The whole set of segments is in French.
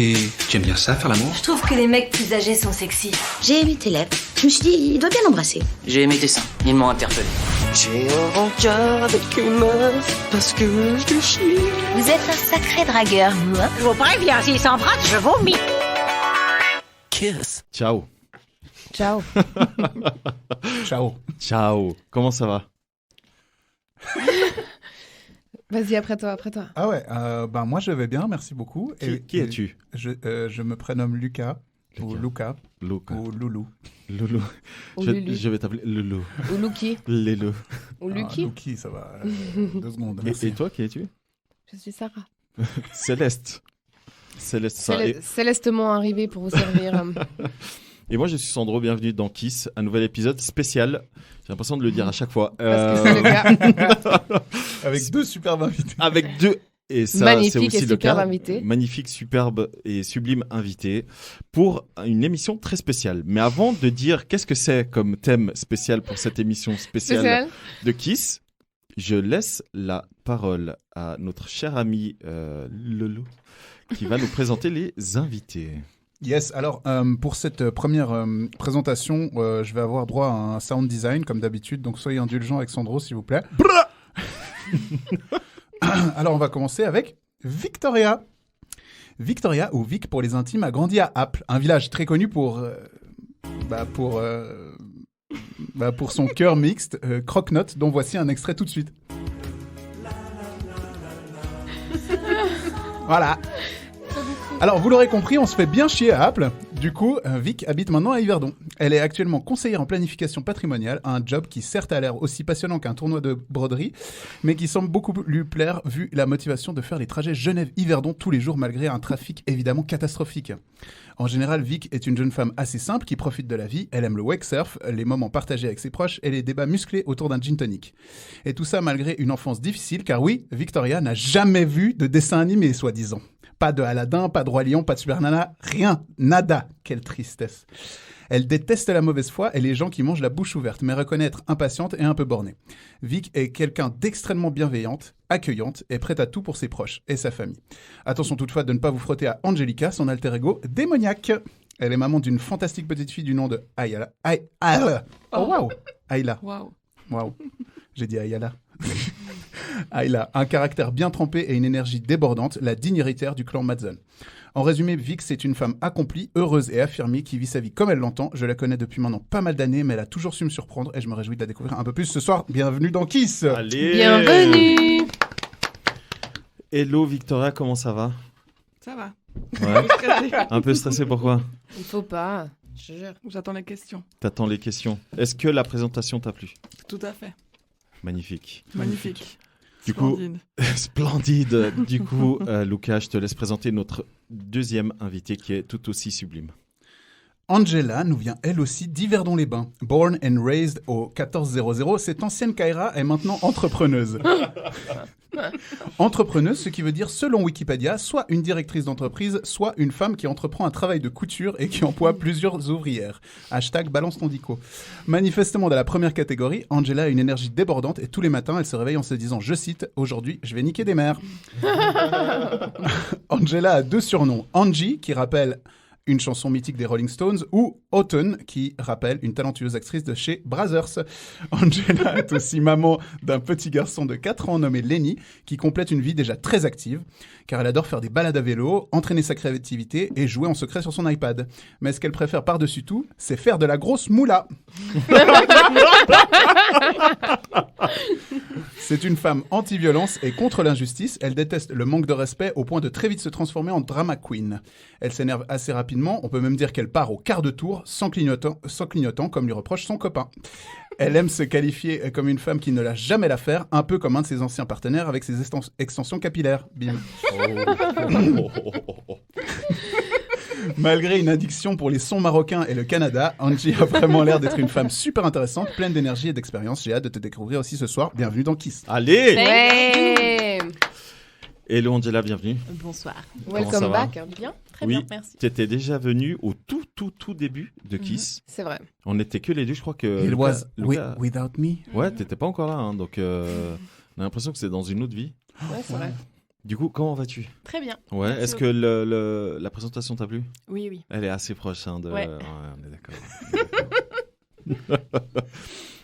Et tu aimes bien ça, faire l'amour? Je trouve que les mecs plus âgés sont sexy. J'ai aimé tes lèvres. Je me suis dit, il doit bien l'embrasser. J'ai aimé tes seins, ils m'ont interpellé. J'ai un rencard avec une meuf parce que je chie. Vous êtes un sacré dragueur, vous, hein? Je vous préviens, s'il s'embrasse, je vomis. Kiss. Ciao. Ciao. Ciao. Ciao. Comment ça va? Vas-y, après toi. Ah ouais, moi je vais bien, merci beaucoup. Qui es-tu? Je me prénomme Lucas. Ou Luca. Ou Loulou. Loulou. Ou Lulu. Je vais t'appeler Loulou. Ou Lucky. Lélo. Ou Lucky. Lucky, ça va. 2 secondes. Et toi, qui es-tu? Je suis Sarah. Céleste. Célestement arrivée pour vous servir. Et moi, je suis Sandro. Bienvenue dans Kiss, un nouvel épisode spécial. J'ai l'impression de le dire à chaque fois. Parce que c'est le cas. Avec 2 superbes invités. Avec 2. Et ça, magnifique c'est aussi et le superbe cas. invité. Magnifique, superbe et sublime invité pour une émission très spéciale. Mais avant de dire qu'est-ce que c'est comme thème spécial pour cette émission spéciale de Kiss, je laisse la parole à notre cher ami Lolo qui va nous présenter les invités. Yes, alors pour cette première présentation, je vais avoir droit à un sound design comme d'habitude, donc soyez indulgents avec Sandro s'il vous plaît. Alors on va commencer avec Victoria. Victoria, ou Vic pour les intimes, a grandi à Apple, un village très connu pour son cœur mixte, croque-note, dont voici un extrait tout de suite. Voilà. Alors, vous l'aurez compris, on se fait bien chier à Apple. Du coup, Vic habite maintenant à Yverdon. Elle est actuellement conseillère en planification patrimoniale, un job qui certes a l'air aussi passionnant qu'un tournoi de broderie, mais qui semble beaucoup lui plaire vu la motivation de faire les trajets Genève-Yverdon tous les jours malgré un trafic évidemment catastrophique. En général, Vic est une jeune femme assez simple qui profite de la vie. Elle aime le wake surf, les moments partagés avec ses proches et les débats musclés autour d'un gin tonic. Et tout ça malgré une enfance difficile, car oui, Victoria n'a jamais vu de dessin animé, soi-disant. Pas de Aladdin, pas de Roi Lion, pas de Super Nana, rien, nada. Quelle tristesse. Elle déteste la mauvaise foi et les gens qui mangent la bouche ouverte, mais reconnaît être impatiente et un peu bornée. Vic est quelqu'un d'extrêmement bienveillante, accueillante et prête à tout pour ses proches et sa famille. Attention toutefois de ne pas vous frotter à Angelica, son alter ego démoniaque. Elle est maman d'une fantastique petite fille du nom de Ayala. Oh waouh. Ayla. Waouh. J'ai dit Ayala. Ayla, un caractère bien trempé et une énergie débordante, la digne héritière du clan Madsen. En résumé, Vic, c'est une femme accomplie, heureuse et affirmée qui vit sa vie comme elle l'entend. Je la connais depuis maintenant pas mal d'années, mais elle a toujours su me surprendre et je me réjouis de la découvrir un peu plus ce soir. Bienvenue dans Kiss. Allez. Bienvenue. Hello Victoria, comment ça va? Ça va. Ouais. Un peu stressé, pourquoi? Il faut pas. Je jure. J'attends les questions. T'attends les questions. Est-ce que la présentation t'a plu? Tout à fait. Magnifique. Magnifique. Du Splendide. Splendide. Du coup, Lucas, je te laisse présenter notre deuxième invité qui est tout aussi sublime. Angela nous vient elle aussi d'Yverdon-les-Bains. Born and raised au 1400, cette ancienne Kaira est maintenant entrepreneuse. Entrepreneuse, ce qui veut dire, selon Wikipédia, soit une directrice d'entreprise, soit une femme qui entreprend un travail de couture et qui emploie plusieurs ouvrières. #balance ton dico. Manifestement dans la première catégorie, Angela a une énergie débordante et tous les matins, elle se réveille en se disant, je cite, « Aujourd'hui, je vais niquer des mères ». Angela a 2 surnoms. Angie, qui rappelle une chanson mythique des Rolling Stones, ou Autumn, qui rappelle une talentueuse actrice de chez Brazzers. Angela est aussi maman d'un petit garçon de 4 ans nommé Lenny, qui complète une vie déjà très active, car elle adore faire des balades à vélo, entraîner sa créativité et jouer en secret sur son iPad. Mais ce qu'elle préfère par-dessus tout, c'est faire de la grosse moula. C'est une femme anti-violence et contre l'injustice. Elle déteste le manque de respect au point de très vite se transformer en drama queen. Elle s'énerve assez rapidement. On peut même dire qu'elle part au quart de tour sans clignotant comme lui reproche son copain. Elle aime se qualifier comme une femme qui ne lâche jamais l'affaire, un peu comme un de ses anciens partenaires avec ses extensions capillaires. Bim. Malgré une addiction pour les sons marocains et le Canada, Angie a vraiment l'air d'être une femme super intéressante, pleine d'énergie et d'expérience. J'ai hâte de te découvrir aussi ce soir. Bienvenue dans Kiss. Allez. Ouais. Hello Angela, bienvenue. Bonsoir. Welcome back. Bien. Très oui, bien, merci. Tu étais déjà venue au tout début de Kiss. C'est vrai. On n'était que les deux, je crois que... It was Lucas... without me. Ouais, t'étais pas encore là, hein, donc on a l'impression que c'est dans une autre vie. Ouais, c'est vrai. Du coup, comment vas-tu? Très bien. Ouais. Merci Est-ce que la présentation t'a plu? Oui, oui. Elle est assez proche de. Ouais. On est d'accord.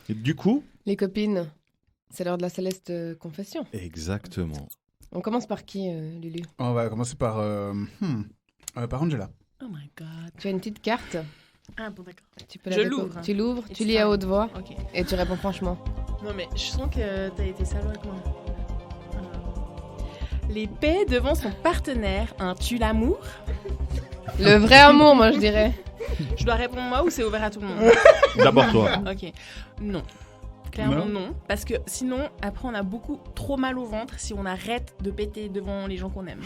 Et du coup. Les copines, c'est l'heure de la céleste confession. Exactement. On commence par qui, Lulu? On va commencer par Angela. Oh my god. Tu as une petite carte. Ah bon, d'accord. Tu peux la Je découvrir. l'ouvre. Tu l'ouvres, It's tu lis à time. haute voix Ok. et tu réponds franchement. Non, mais je sens que t'as été salaud avec moi. Les paix devant son partenaire, un tue l'amour. Le vrai amour, moi, je dirais. Je dois répondre moi ou c'est ouvert à tout le monde? D'abord toi. Ok. Non. Clairement non. Parce que sinon, après, on a beaucoup trop mal au ventre si on arrête de péter devant les gens qu'on aime.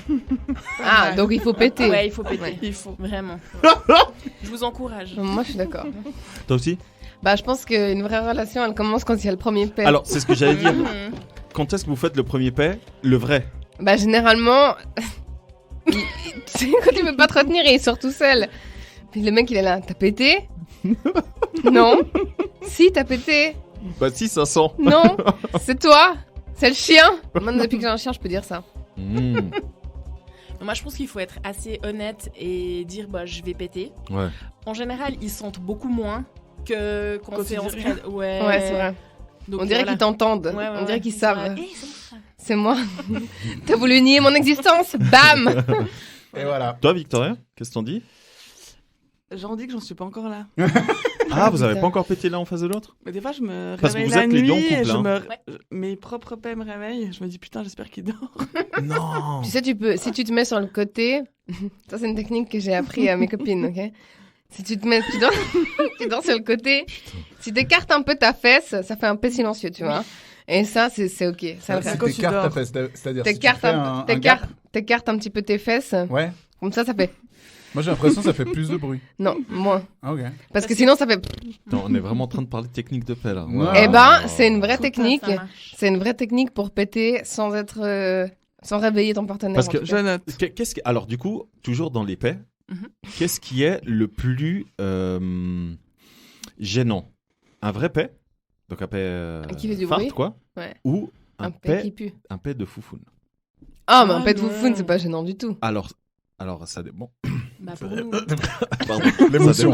Ah, donc il faut péter. Ouais, il faut péter. Ouais. Il faut. Vraiment. Je vous encourage. Moi, je suis d'accord. Toi aussi? Bah, je pense qu'une vraie relation, elle commence quand il y a le premier paix. Alors, c'est ce que j'allais dire. Mhm. Quand est-ce que vous faites le premier paix? Le vrai. Bah, généralement, tu sais, quand il veut pas te retenir, il sort tout seul. Puis le mec, il est là. T'as pété? Non. Si, t'as pété. Bah si, ça sent. Non. C'est toi. C'est le chien. Moi, depuis que j'ai un chien, je peux dire ça. Mmh. Moi, je pense qu'il faut être assez honnête et dire bah je vais péter. Ouais. En général, ils sentent beaucoup moins que quand c'est en secret. Ouais. Ouais, c'est vrai. Donc, On dirait voilà. qu'ils t'entendent. Ouais, ouais, On dirait ouais. qu'ils savent. Eh, c'est moi. C'est moi. T'as voulu nier mon existence. Bam. Et voilà. Toi, Victoria, qu'est-ce que t'en dis? J'en dis que j'en suis pas encore là. Ah, vous avez pas encore pété l'un en face de l'autre? Mais des fois, je me Parce que réveille vous la êtes les deux en nuit et couple, Ouais. mes propres paix me réveillent. Je me dis putain, j'espère qu'il dort. Non. Tu sais, si tu te mets sur le côté, ça c'est une technique que j'ai appris à mes copines, ok? Si tu te mets, tu dors sur le côté, si t'écartes un peu ta fesse, ça fait un peu silencieux, tu vois. Et ça, c'est ok. Ça le Si fait. quand tu t'écartes ta dors. fesse, c'est-à-dire si tu T'écartes fais un gap. t'écartes un petit peu tes fesses, Ouais. comme ça fait. Moi j'ai l'impression que ça fait plus de bruit. Non, moins. Ah, ok. Parce que sinon, ça fait. Attends, on est vraiment en train de parler de technique de paix là. Ouais. Eh ben, c'est une vraie Faut pas, technique. ça marche. C'est une vraie technique pour péter sans être. Sans réveiller ton partenaire. Parce en que tout cas. Je note. Alors du coup, toujours dans les paix, Mhm. qu'est-ce qui est le plus gênant? Un vrai paix, donc un paix Qui fait du fart, bruit. quoi, Ouais. ou Un paix qui pue. un paix de foufoune. Ah, mais un Ah, pet non. foufoune, c'est pas gênant du tout. Alors ça dépend. Bah pour nous. Pardon. L'émotion.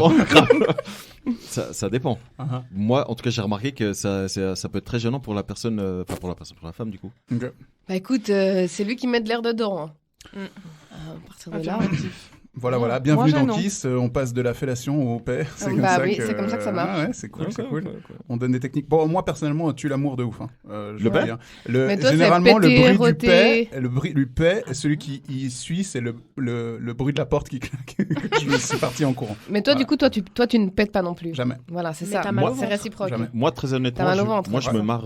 Ça dépend. Ah, Moi, en tout cas, j'ai remarqué que ça peut être très gênant pour la personne, enfin pour la femme du coup. ok. Bah écoute, c'est lui qui met de l'air dedans. Hein. Mm. À partir de là. Affirmatif. Voilà. Bienvenue Moi, dans gênant. Kiss. On passe de la fellation au paix. C'est comme Bah ça oui, que... c'est comme ça que ça marche. Ouais, c'est cool, c'est Ok, cool. ok, ok. On donne des techniques. Bon, moi personnellement, tue l'amour de ouf. Hein. Je Le veux paix dire. Mais toi, c'est Généralement, péter, le bruit roter. le bruit du paix, celui qui y suit, c'est le bruit de la porte qui claque. Je suis parti en courant. Mais toi, du coup, toi, tu ne pètes pas non plus. Jamais. Voilà, c'est Mais ça. t'as mal au C'est ventre. réciproque. Jamais. Moi, très T'as honnêtement, mal au ventre. moi je Ouais. me marre.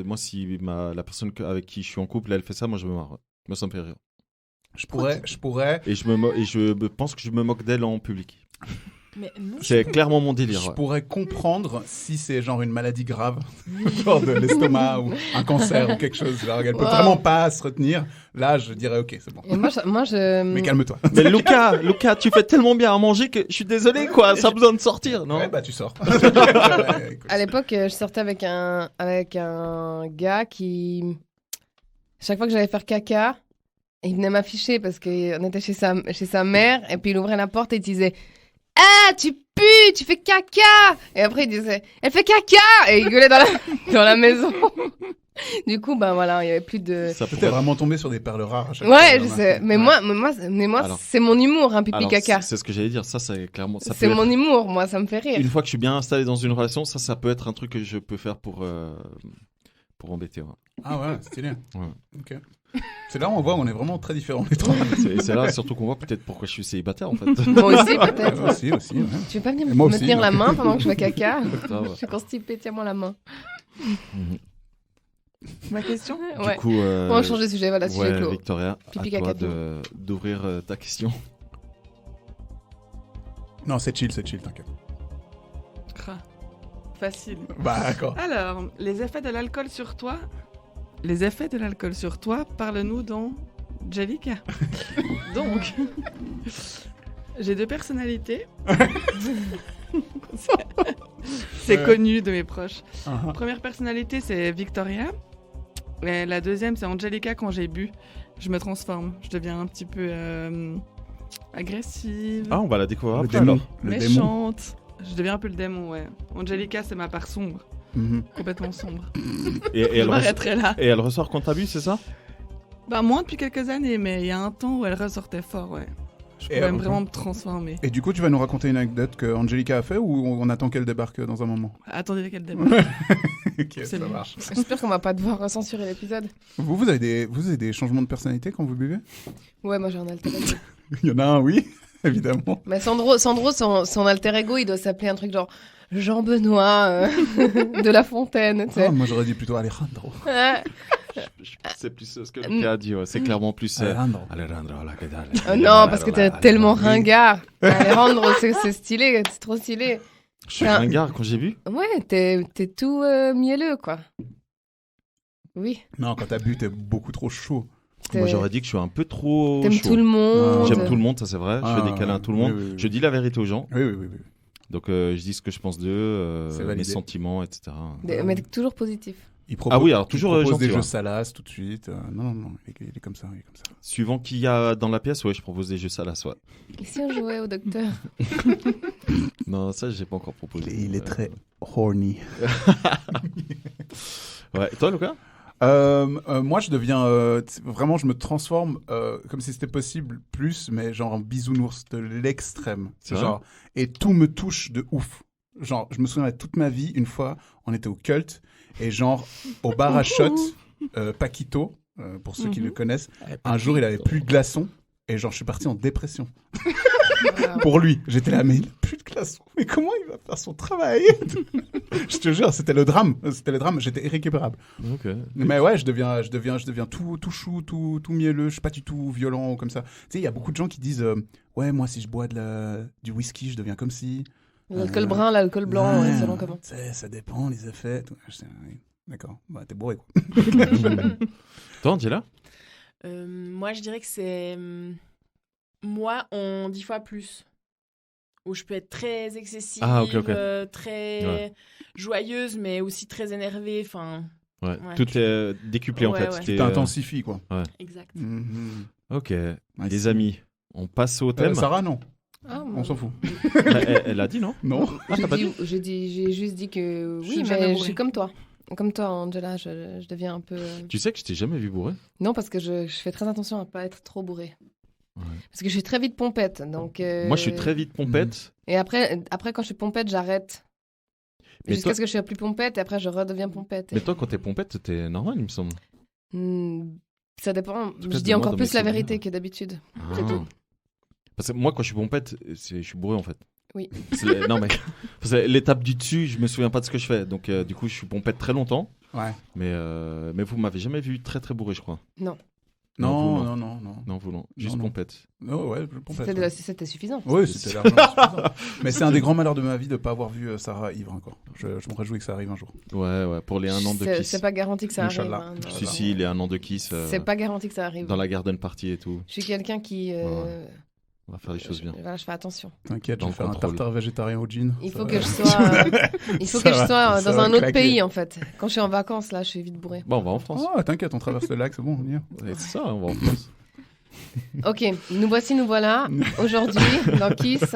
Moi, si la personne avec qui je suis en couple, elle fait ça, moi je me marre. Moi, ça me fait rire. Je pourrais. Et je pense que je me moque d'elle en public. Mais non. C'est clairement mon délire. Je ouais. pourrais comprendre si c'est genre une maladie grave, genre de l'estomac ou un cancer ou quelque chose. Genre, elle peut Wow. vraiment pas se retenir. Là, je dirais ok, c'est bon. Et moi, je. Mais calme-toi. Mais Lucas, tu fais tellement bien à manger que je suis désolé, quoi. Ça a besoin de sortir, non? Ouais, bah tu sors. À l'époque, je sortais avec un gars qui. Chaque fois que j'allais faire caca, il venait m'afficher parce qu'on était chez sa mère et puis il ouvrait la porte et il disait Ah, tu pues, tu fais caca. Et après il disait Elle fait caca. Et il gueulait dans la maison. Du coup, ben voilà, il y avait plus de. Ça T'es pourrait- vraiment tombé sur des perles rares à chaque Ouais, fois. je sais. Mais moi, Alors- c'est mon humour, hein, pipi Alors, caca. c'est ce que j'allais dire. Ça c'est clairement. Ça C'est peut mon être- humour, moi, ça me fait rire. Une fois que je suis bien installé dans une relation, ça peut être un truc que je peux faire pour embêter. Ouais. Ah ouais, stylé. Ouais. Ok. C'est là où on voit on est vraiment très différents les trois. C'est là surtout qu'on voit peut-être pourquoi je suis célibataire en fait. Moi aussi, peut-être. Aussi, ouais. Tu veux pas venir Et moi me aussi, tenir ouais. la main pendant que je fais caca? Ça va. Je suis constipée, tiens-moi la main. Mhm. Ma question? Ouais. Du coup, Bon, on change de sujet, voilà, sujet ouais, clos. Victoria, Pipi, à toi caca, d'ouvrir ta question. Non, c'est chill, t'inquiète. Cra. Facile. Bah d'accord. Alors, les effets de l'alcool sur toi. Les effets de l'alcool sur toi, parle-nous dans Jalika. Donc, j'ai deux personnalités. C'est Ouais. connu de mes proches. Uh-huh. Première personnalité, c'est Victoria. Et la deuxième, c'est Angelica quand j'ai bu. Je me transforme. Je deviens un petit peu agressive. Ah, on va la découvrir Le après démon. alors. Le démon. Méchante. Je deviens un peu le démon, ouais. Angelica, c'est ma part sombre. Complètement sombre. Et Je m'arrêterai là. Et elle ressort quand t'as bu, c'est ça? Bah, moins depuis quelques années, mais il y a un temps où elle ressortait fort, ouais. Je pouvais vraiment me transformer. Et du coup, tu vas nous raconter une anecdote que Angelica a fait ou on attend qu'elle débarque dans un moment? Attendez qu'elle débarque. Ok, C'est ça bon. marche. J'espère qu'on va pas devoir censurer l'épisode. Vous avez des changements de personnalité quand vous buvez? Ouais, moi j'ai un alter ego. Il y en a un, oui, évidemment. Mais Sandro son alter ego, il doit s'appeler un truc genre Jean-Benoît de La Fontaine, tu sais. Ah, moi, j'aurais dit plutôt Alejandro. Ouais. C'est plus ce que Lucas a dit, ouais. C'est clairement plus... Alejandro. Alejandro, la que dalle. Non, parce que t'es tellement ringard. Alejandro, c'est stylé, c'est trop stylé. Je suis ringard quand j'ai bu? Ouais, t'es tout mielleux, quoi. Oui. Non, quand t'as bu, t'es beaucoup trop chaud. Moi, j'aurais dit que je suis un peu trop T'aimes chaud. tout le monde. J'aime tout le monde, ça c'est vrai. Je fais des câlins à tout le monde. Oui, oui, oui. Je dis la vérité aux gens. Oui. Donc, je dis ce que je pense d'eux, C'est mes validé. sentiments, etc. Mais t'es toujours positif. Ah oui, alors toujours il propose gentil, des ouais. jeux salaces tout de suite. Non, il est comme ça. Suivant qui y a dans la pièce, ouais, je propose des jeux salaces, ouais. Et si on jouait au docteur? Non, ça, j'ai pas encore proposé. Il est très horny. Ouais. Et toi, Lucas? Moi, je deviens vraiment, je me transforme comme si c'était possible plus, mais genre en bisounours de l'extrême. C'est vrai Genre et tout me touche de ouf. Genre, je me souviens de toute ma vie, une fois, on était au Cult et genre au bar à shot, Paquito, pour ceux qui le connaissent. Un jour, il avait plus de glaçons et genre je suis parti en dépression. Pour lui, j'étais là, mais il a plus de glaçons. Mais comment il va faire son travail? Je te jure, c'était le drame. J'étais irrécupérable. Ok. Mais ouais, je deviens tout chou, tout mielleux. Je suis pas du tout violent comme ça. Tu sais, il y a beaucoup de gens qui disent, ouais, moi, si je bois du whisky, je deviens comme si. L'alcool brun, l'alcool blanc, ouais, selon comment. Tu sais, ça dépend, les effets. Tout. Oui, d'accord, bah, t'es bourré, quoi. Toi, Angela? Moi, je dirais que c'est moi en 10 fois plus. Où je peux être très excessive, très joyeuse, mais aussi très énervée. Enfin, ouais. Tout est décuplé en fait. Ouais. Tu t'intensifies, quoi. Ouais. Exact. Ok, les amis, on passe au thème. Sarah, non. Ah, on s'en fout. Elle a dit non? Non. J'ai juste dit que oui, Je mais je suis comme toi. Comme toi, Angela, je deviens un peu... Tu sais que je t'ai jamais vu bourré? Non, parce que je fais très attention à pas être trop bourré. Ouais. Parce que je suis très vite pompette, donc... Moi, je suis très vite pompette. Et après, quand je suis pompette, j'arrête. Mais Jusqu'à toi... ce que je sois plus pompette, et après, je redeviens pompette. Mais toi, quand t'es pompette, t'es normal, il me semble. Ça dépend. cas, Je dis encore dans plus mes la vérité souvenirs. que d'habitude. Ah. Parce que moi, quand je suis pompette, je suis bourré en fait. Oui. Non, mais parce que l'étape du dessus, je me souviens pas de ce que je fais. Donc, du coup, je suis pompette très longtemps. Ouais. Mais vous m'avez jamais vu très très bourré, je crois. Non. Non. Non, vous non. Juste non. pompette. Oh, ouais, pompette. C'était suffisant. Oui, c'était largement suffisant. Mais c'est un des grands malheurs de ma vie de ne pas avoir vu Sarah ivre encore. Je me réjouis que ça arrive un jour. Ouais, pour les 1 an de Kiss. C'est pas garanti que ça arrive. Inch'Allah. Hein, non, Si, les 1 an de Kiss. C'est pas garanti que ça arrive. Dans la garden party et tout. Je suis quelqu'un qui... On va faire les choses bien. Voilà, je fais attention. T'inquiète, je Dans vais faire un contrôle. tartare végétarien au gin. Il Ça faut va. que je sois, Ça dans va un autre claquer. pays en fait. Quand je suis en vacances, là, je suis vite bourrée. Bon, on va en France. Oh, t'inquiète, on traverse le lac, c'est bon, on y est. Ouais, c'est ça, on va en France. Ok, nous voilà aujourd'hui dans Kiss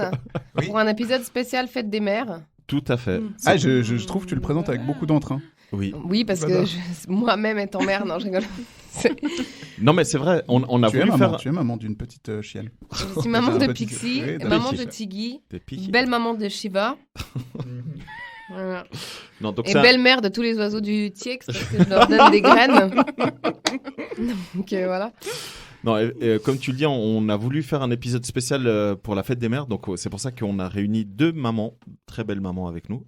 Oui. pour un épisode spécial Fête des Mères. Tout à fait. Ah, je trouve que tu le présentes avec beaucoup d'entrain. Oui. Oui, parce que J'adore. moi-même étant mère, non, je rigole. Non, mais c'est vrai, on a Tu es voulu maman, faire. tu es maman d'une petite chienne. Je suis maman de Un petit- Pixie, oui, d'un maman petit- de Tiggy, Des piquets. belle maman de Shiva. Voilà. Non, donc Et ça- belle-mère de tous les oiseaux du Tiex parce que je leur donne des graines. Donc voilà. Non, comme tu le dis, on a voulu faire un épisode spécial pour la fête des mères. Donc, c'est pour ça qu'on a réuni 2 mamans, très belles mamans avec nous.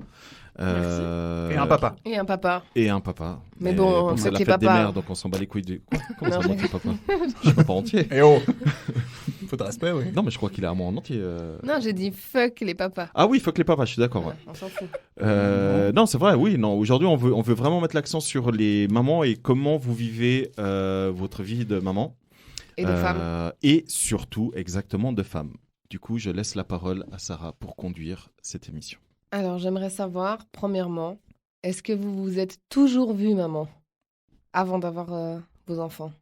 Et un papa. Et un papa. Et un papa. Mais Et bon, comme c'est la fuck fête les des papas. mères, donc on s'en bat les couilles du. Comment Non, ça, je moi, papa? Je suis papa entier. Eh oh Faut de respect, oui. Non, mais je crois qu'il est à moi en entier. Non, j'ai dit fuck les papas. Ah oui, fuck les papas, je suis d'accord. Ouais. On s'en fout. Non, c'est vrai, oui. Non, aujourd'hui, on veut vraiment mettre l'accent sur les mamans et comment vous vivez votre vie de maman. Et de femmes. Et surtout, exactement, de femmes. Du coup, je laisse la parole à Sarah pour conduire cette émission. Alors, j'aimerais savoir, premièrement, est-ce que vous vous êtes toujours vue, maman, avant d'avoir vos enfants?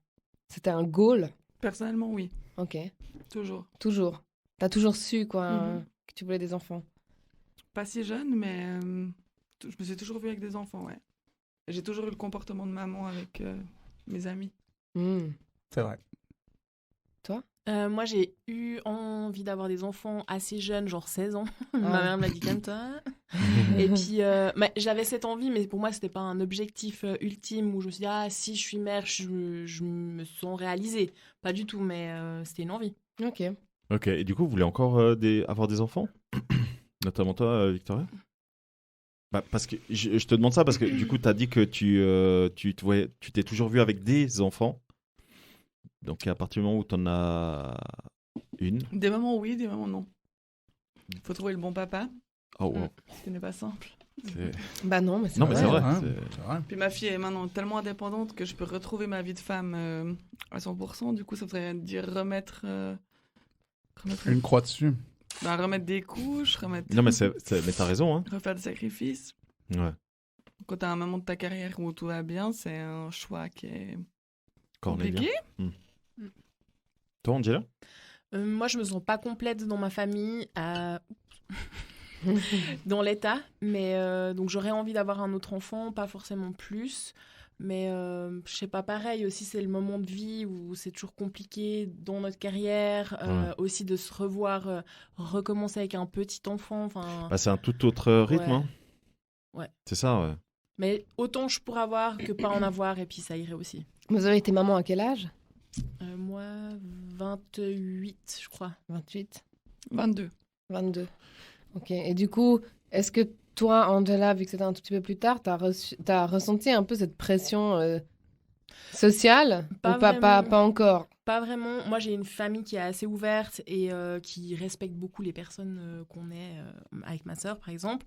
C'était un goal? Personnellement, oui. Ok. Toujours. T'as toujours su, quoi, que tu voulais des enfants? Pas si jeune, mais je me suis toujours vue avec des enfants, ouais. J'ai toujours eu le comportement de maman avec mes amis. C'est vrai. Toi? Moi, j'ai eu envie d'avoir des enfants assez jeunes, genre 16 ans. Ma mère me l'a dit comme toi. Et puis, j'avais cette envie, mais pour moi, c'était pas un objectif ultime où je me suis dit, si je suis mère, je me sens réalisée. Pas du tout, mais c'était une envie. Ok, et du coup, vous voulez encore avoir des enfants? Notamment toi, Victoria? Parce que je te demande ça parce que du coup, tu as dit que tu t'es toujours vu avec des enfants. Donc, à partir du moment où tu en as une. Des moments oui, des moments non. Il faut trouver le bon papa. Oh, wow. Ce n'est pas simple. Bah non, mais c'est vrai. C'est vrai. Puis ma fille est maintenant tellement indépendante que je peux retrouver ma vie de femme à 100%. Du coup, ça voudrait dire remettre une croix dessus. Remettre des couches, Non, mais t'as raison. Hein. Refaire des sacrifices. Ouais. Quand t'as un moment de ta carrière où tout va bien, c'est un choix qui est compliqué. Toi, Angela? Moi, je me sens pas complète dans ma famille, dans l'état, mais donc j'aurais envie d'avoir un autre enfant, pas forcément plus, mais je sais pas, pareil aussi, c'est le moment de vie où c'est toujours compliqué dans notre carrière, aussi de se revoir, recommencer avec un petit enfant. C'est un tout autre rythme, hein. Ouais. C'est ça, ouais. Mais autant je pourrais avoir que pas en avoir, et puis ça irait aussi. Vous avez été maman à quel âge? Moi, 28, je crois. 28? 22. Ok. Et du coup, est-ce que toi, Angela, vu que c'était un tout petit peu plus tard, t'as ressenti un peu cette pression sociale? Pas encore? Pas vraiment. Moi, j'ai une famille qui est assez ouverte et qui respecte beaucoup les personnes qu'on est, avec ma sœur, par exemple.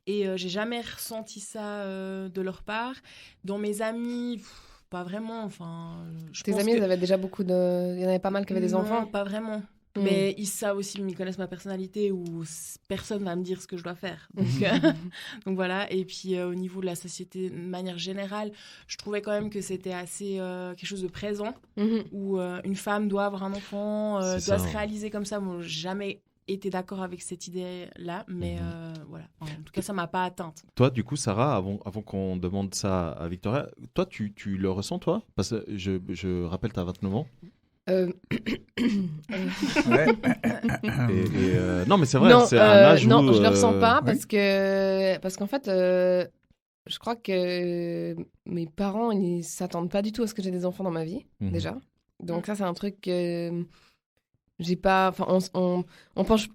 Et j'ai jamais ressenti ça de leur part. Dans mes amis... Pas vraiment, Tes amis, ils avaient déjà beaucoup de... Il y en avait pas mal qui avaient des enfants? Non, pas vraiment. Mais ils savent aussi, ils connaissent ma personnalité où personne va me dire ce que je dois faire. Donc voilà. Et puis au niveau de la société, de manière générale, je trouvais quand même que c'était assez quelque chose de présent, où une femme doit avoir un enfant, doit se réaliser comme ça. Moi, jamais été d'accord avec cette idée-là, mais voilà. En tout cas, ça m'a pas atteinte. Toi, du coup, Sarah, avant qu'on demande ça à Victoria, toi, tu le ressens, toi? Parce que je rappelle, tu as 29 ans. Non, mais c'est vrai, c'est un âge non, où... je le ressens pas parce qu'en fait, je crois que mes parents, ils s'attendent pas du tout à ce que j'ai des enfants dans ma vie, déjà. Donc ça, c'est un truc que... J'ai pas, on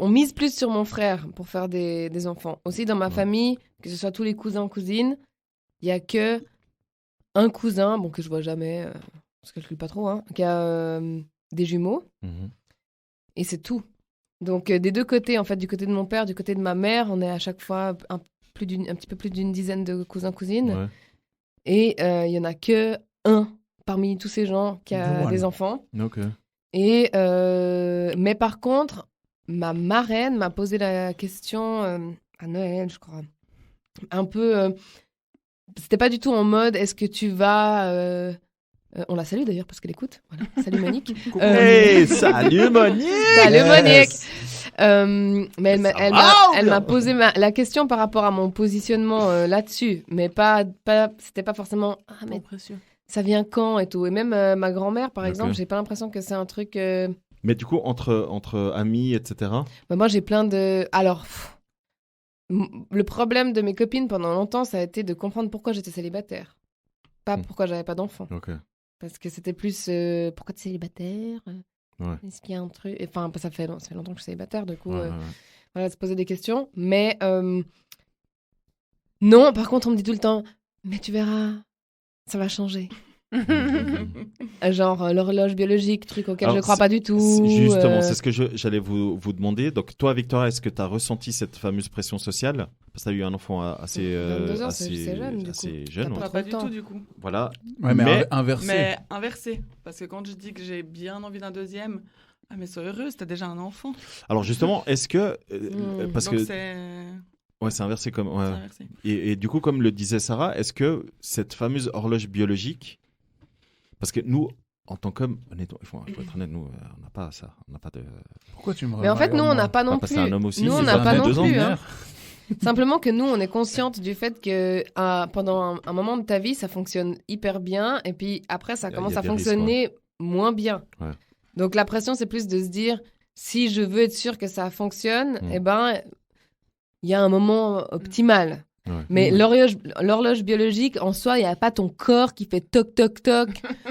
mise plus sur mon frère pour faire des enfants. Aussi dans ma famille, que ce soit tous les cousins cousines, il y a que un cousin, que je vois jamais, je calcule pas trop, qui a des jumeaux, et c'est tout. Donc des deux côtés, en fait, du côté de mon père, du côté de ma mère, on est à chaque fois un petit peu plus d'une dizaine de cousins cousines, et il y en a que un parmi tous ces gens qui a des enfants. Ok. Et mais par contre, ma marraine m'a posé la question à Noël, je crois. Un peu, c'était pas du tout en mode est-ce que tu vas on la salue d'ailleurs parce qu'elle écoute. Voilà. Salut Monique. Salut Monique. Salut Monique. Mais elle m'a posé la question par rapport à mon positionnement là-dessus, mais c'était pas forcément mais ça vient quand et tout. Et même ma grand-mère, par exemple, j'ai pas l'impression que c'est un truc... Mais du coup, entre amis, etc. Moi, j'ai plein de... Alors, le problème de mes copines pendant longtemps, ça a été de comprendre pourquoi j'étais célibataire. Pas pourquoi j'avais pas d'enfants. Parce que c'était plus... pourquoi tu es célibataire? Est-ce qu'il y a un truc... Enfin, ça fait longtemps que je suis célibataire, du coup... Voilà, se poser des questions. Mais non, par contre, on me dit tout le temps, mais tu verras... Ça va changer. Genre l'horloge biologique, truc auquel je ne crois pas du tout. Justement, c'est ce que j'allais vous demander. Donc toi, Victoria, est-ce que tu as ressenti cette fameuse pression sociale? Parce que tu as eu un enfant assez jeune. Pas du tout, du coup. Voilà. Ouais, mais inversé. Mais inversé. Parce que quand je dis que j'ai bien envie d'un deuxième, mais sois heureuse, tu as déjà un enfant. Alors justement, est-ce que... parce donc que... c'est... Ouais, c'est inversé comme. Ouais. C'est inversé. Et du coup, comme le disait Sarah, est-ce que cette fameuse horloge biologique, parce que nous, en tant qu'homme, honnêtement, il faut être honnête, nous, on n'a pas ça. On n'a pas de... Pourquoi tu me Mais en fait, nous, on n'a pas non plus. C'est un homme aussi. Nous, on n'a pas non plus. Hein. Simplement que nous, on est consciente du fait que pendant un moment de ta vie, ça fonctionne hyper bien. Et puis après, ça commence à fonctionner moins bien. Ouais. Donc la pression, c'est plus de se dire, si je veux être sûr que ça fonctionne, eh ben, il y a un moment optimal. Ouais. Mais l'horloge biologique, en soi, il n'y a pas ton corps qui fait toc, toc, toc,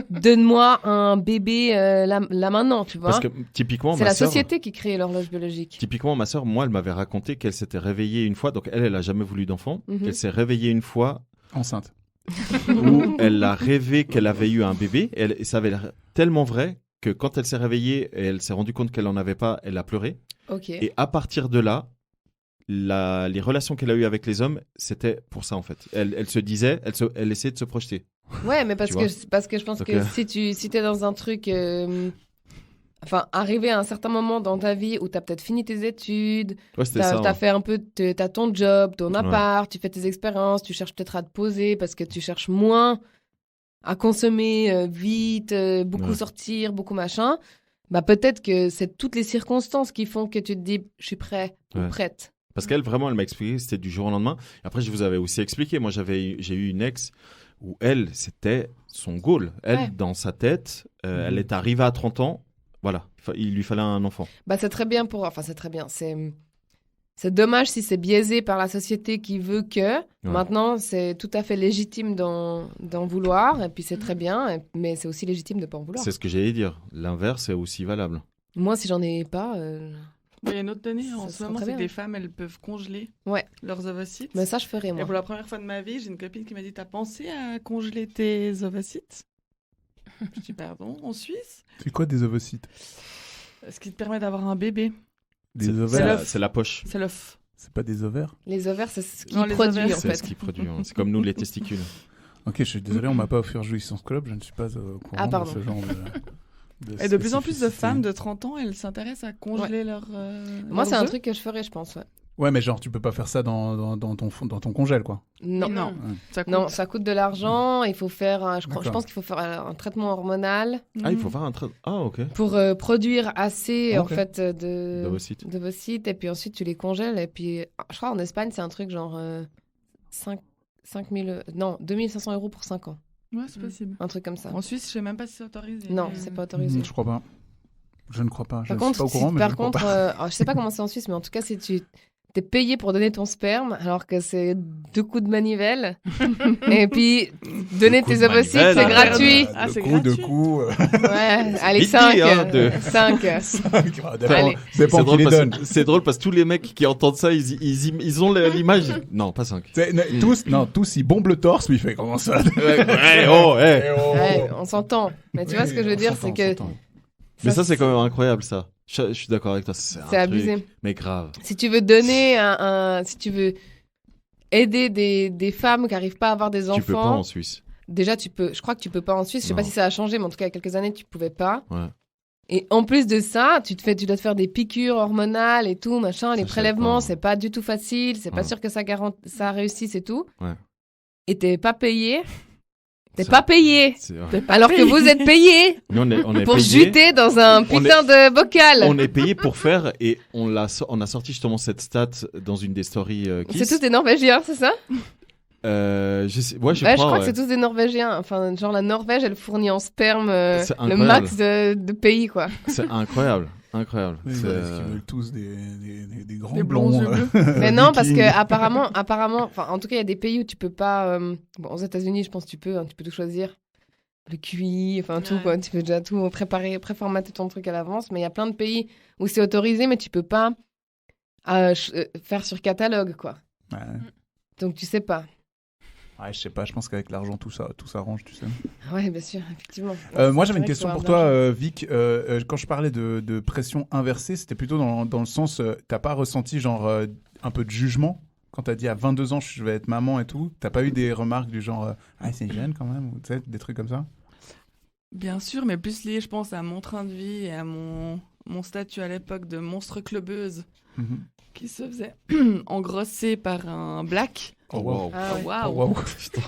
donne-moi un bébé là maintenant, tu vois. Parce que typiquement, c'est la société qui crée l'horloge biologique. Typiquement, ma sœur, moi, elle m'avait raconté qu'elle s'était réveillée une fois, donc elle n'a jamais voulu d'enfant, qu'elle s'est réveillée une fois... Enceinte. Où elle a rêvé qu'elle avait eu un bébé, et ça avait l'air tellement vrai que quand elle s'est réveillée et elle s'est rendue compte qu'elle n'en avait pas, elle a pleuré. Okay. Et à partir de là, les relations qu'elle a eues avec les hommes, c'était pour ça en fait. Elle se disait, elle essayait de se projeter. Ouais, mais parce que je pense que si t'es dans un truc, arrivé à un certain moment dans ta vie où t'as peut-être fini tes études, t'as fait un peu, t'as ton job, ton appart, tu fais tes expériences, tu cherches peut-être à te poser parce que tu cherches moins à consommer vite, beaucoup sortir, beaucoup machin. Bah peut-être que c'est toutes les circonstances qui font que tu te dis, je suis prêt ou prête. Parce qu'elle, vraiment, elle m'a expliqué, c'était du jour au lendemain. Et après, je vous avais aussi expliqué. Moi, j'ai eu une ex où elle, c'était son goal. Elle, dans sa tête, elle est arrivée à 30 ans. Voilà, il lui fallait un enfant. Bah, c'est très bien c'est très bien. C'est dommage si c'est biaisé par la société qui veut que. Maintenant, c'est tout à fait légitime d'en vouloir. Et puis, c'est très bien. Mais c'est aussi légitime de ne pas en vouloir. C'est ce que j'allais dire. L'inverse est aussi valable. Moi, si j'en ai pas... Il y a une autre donnée en ce moment, c'est que les femmes, elles peuvent congeler leurs ovocytes. Mais ça, je ferais, moi. Et pour la première fois de ma vie, j'ai une copine qui m'a dit, t'as pensé à congeler tes ovocytes? Je dis, pardon, en Suisse? C'est quoi des ovocytes? Ce qui te permet d'avoir un bébé. Des ovaires? C'est la poche. C'est l'œuf. C'est pas des ovaires? Les ovaires, c'est ce qui produit, en fait. C'est ce qui produit, c'est comme nous, les testicules. Ok, je suis désolé, on m'a pas offert Jouissance Club, je ne suis pas au courant de ce genre de... Et de plus en plus de femmes de 30 ans, elles s'intéressent à congeler leur. Moi, c'est un truc que je ferais, je pense. Ouais, mais genre, tu peux pas faire ça dans ton congèle, quoi. Non. Ça coûte de l'argent. Il faut faire. Je pense qu'il faut faire un traitement hormonal. Ah, il faut faire un traitement. Ah, ok. Pour produire assez, en fait, d'ovocytes. Et puis ensuite, tu les congèles. Et puis, je crois en Espagne, c'est un truc genre 2500 euros pour 5 ans. Ouais, c'est possible. Un truc comme ça. En Suisse, je sais même pas si c'est autorisé. Non, c'est pas autorisé. Je crois pas. Je ne crois pas. Par contre, suis pas au courant, mais par contre, je sais pas comment c'est en Suisse, mais en tout cas, si tu t'es payé pour donner ton sperme, alors que c'est 2 coups de manivelle, et puis donner tes ovocytes, c'est gratuit. C'est gratuit. De coups. Ouais, allez, 5. 5. Dépend qui les donne. C'est drôle parce que tous les mecs qui entendent ça, ils ont l'image. Non, pas 5. Tous, ils bombent le torse, mais il fait comment ça? On s'entend. Mais tu vois ce que je veux dire, c'est que... Mais ça, c'est quand même incroyable, ça. Je suis d'accord avec toi. C'est abusé. Truc, mais grave. Si tu veux donner si tu veux aider des femmes qui n'arrivent pas à avoir des enfants... Tu peux pas en Suisse. Déjà, tu peux. Je crois que tu peux pas en Suisse. Je sais pas si ça a changé, mais en tout cas, il y a quelques années, tu pouvais pas. Ouais. Et en plus de ça, tu dois te faire des piqûres hormonales et tout, machin. Les prélèvements, c'est pas du tout facile. C'est pas sûr que ça réussisse et tout. Ouais. Et t'es pas payé. T'es pas payé. Alors que vous êtes payé on est pour payé. Juter dans un putain de bocal. On est payé pour faire, et on a sorti justement cette stat dans une des stories Kiss. C'est tous des Norvégiens, c'est ça? Je crois que c'est tous des Norvégiens. Enfin, genre la Norvège, elle fournit en sperme le max de pays, quoi. C'est incroyable. Incroyable. Oui, parce qu'ils veulent tous des grands blonds. Mais non, parce que apparemment, en tout cas, il y a des pays où tu peux pas. Aux États-Unis, je pense que tu peux tout choisir. Le QI, tout, quoi. Tu peux déjà tout préparer, préformater ton truc à l'avance. Mais il y a plein de pays où c'est autorisé, mais tu peux pas faire sur catalogue, quoi. Ouais. Donc, tu sais pas. Ouais, je sais pas, je pense qu'avec l'argent, tout s'arrange, tu sais. Ouais, bien sûr, effectivement. Moi, j'avais une question pour toi, Vic. Quand je parlais de pression inversée, c'était plutôt dans le sens, t'as pas ressenti genre un peu de jugement quand t'as dit à 22 ans, je vais être maman et tout? T'as pas eu des remarques du genre, c'est jeune quand même, ou tu sais, des trucs comme ça? Bien sûr, mais plus lié, je pense, à mon train de vie et à mon statut à l'époque de monstre clubeuse qui se faisait engrosser par un black. Oh wow. Ah ouais. Waouh. Oh, wow. Putain,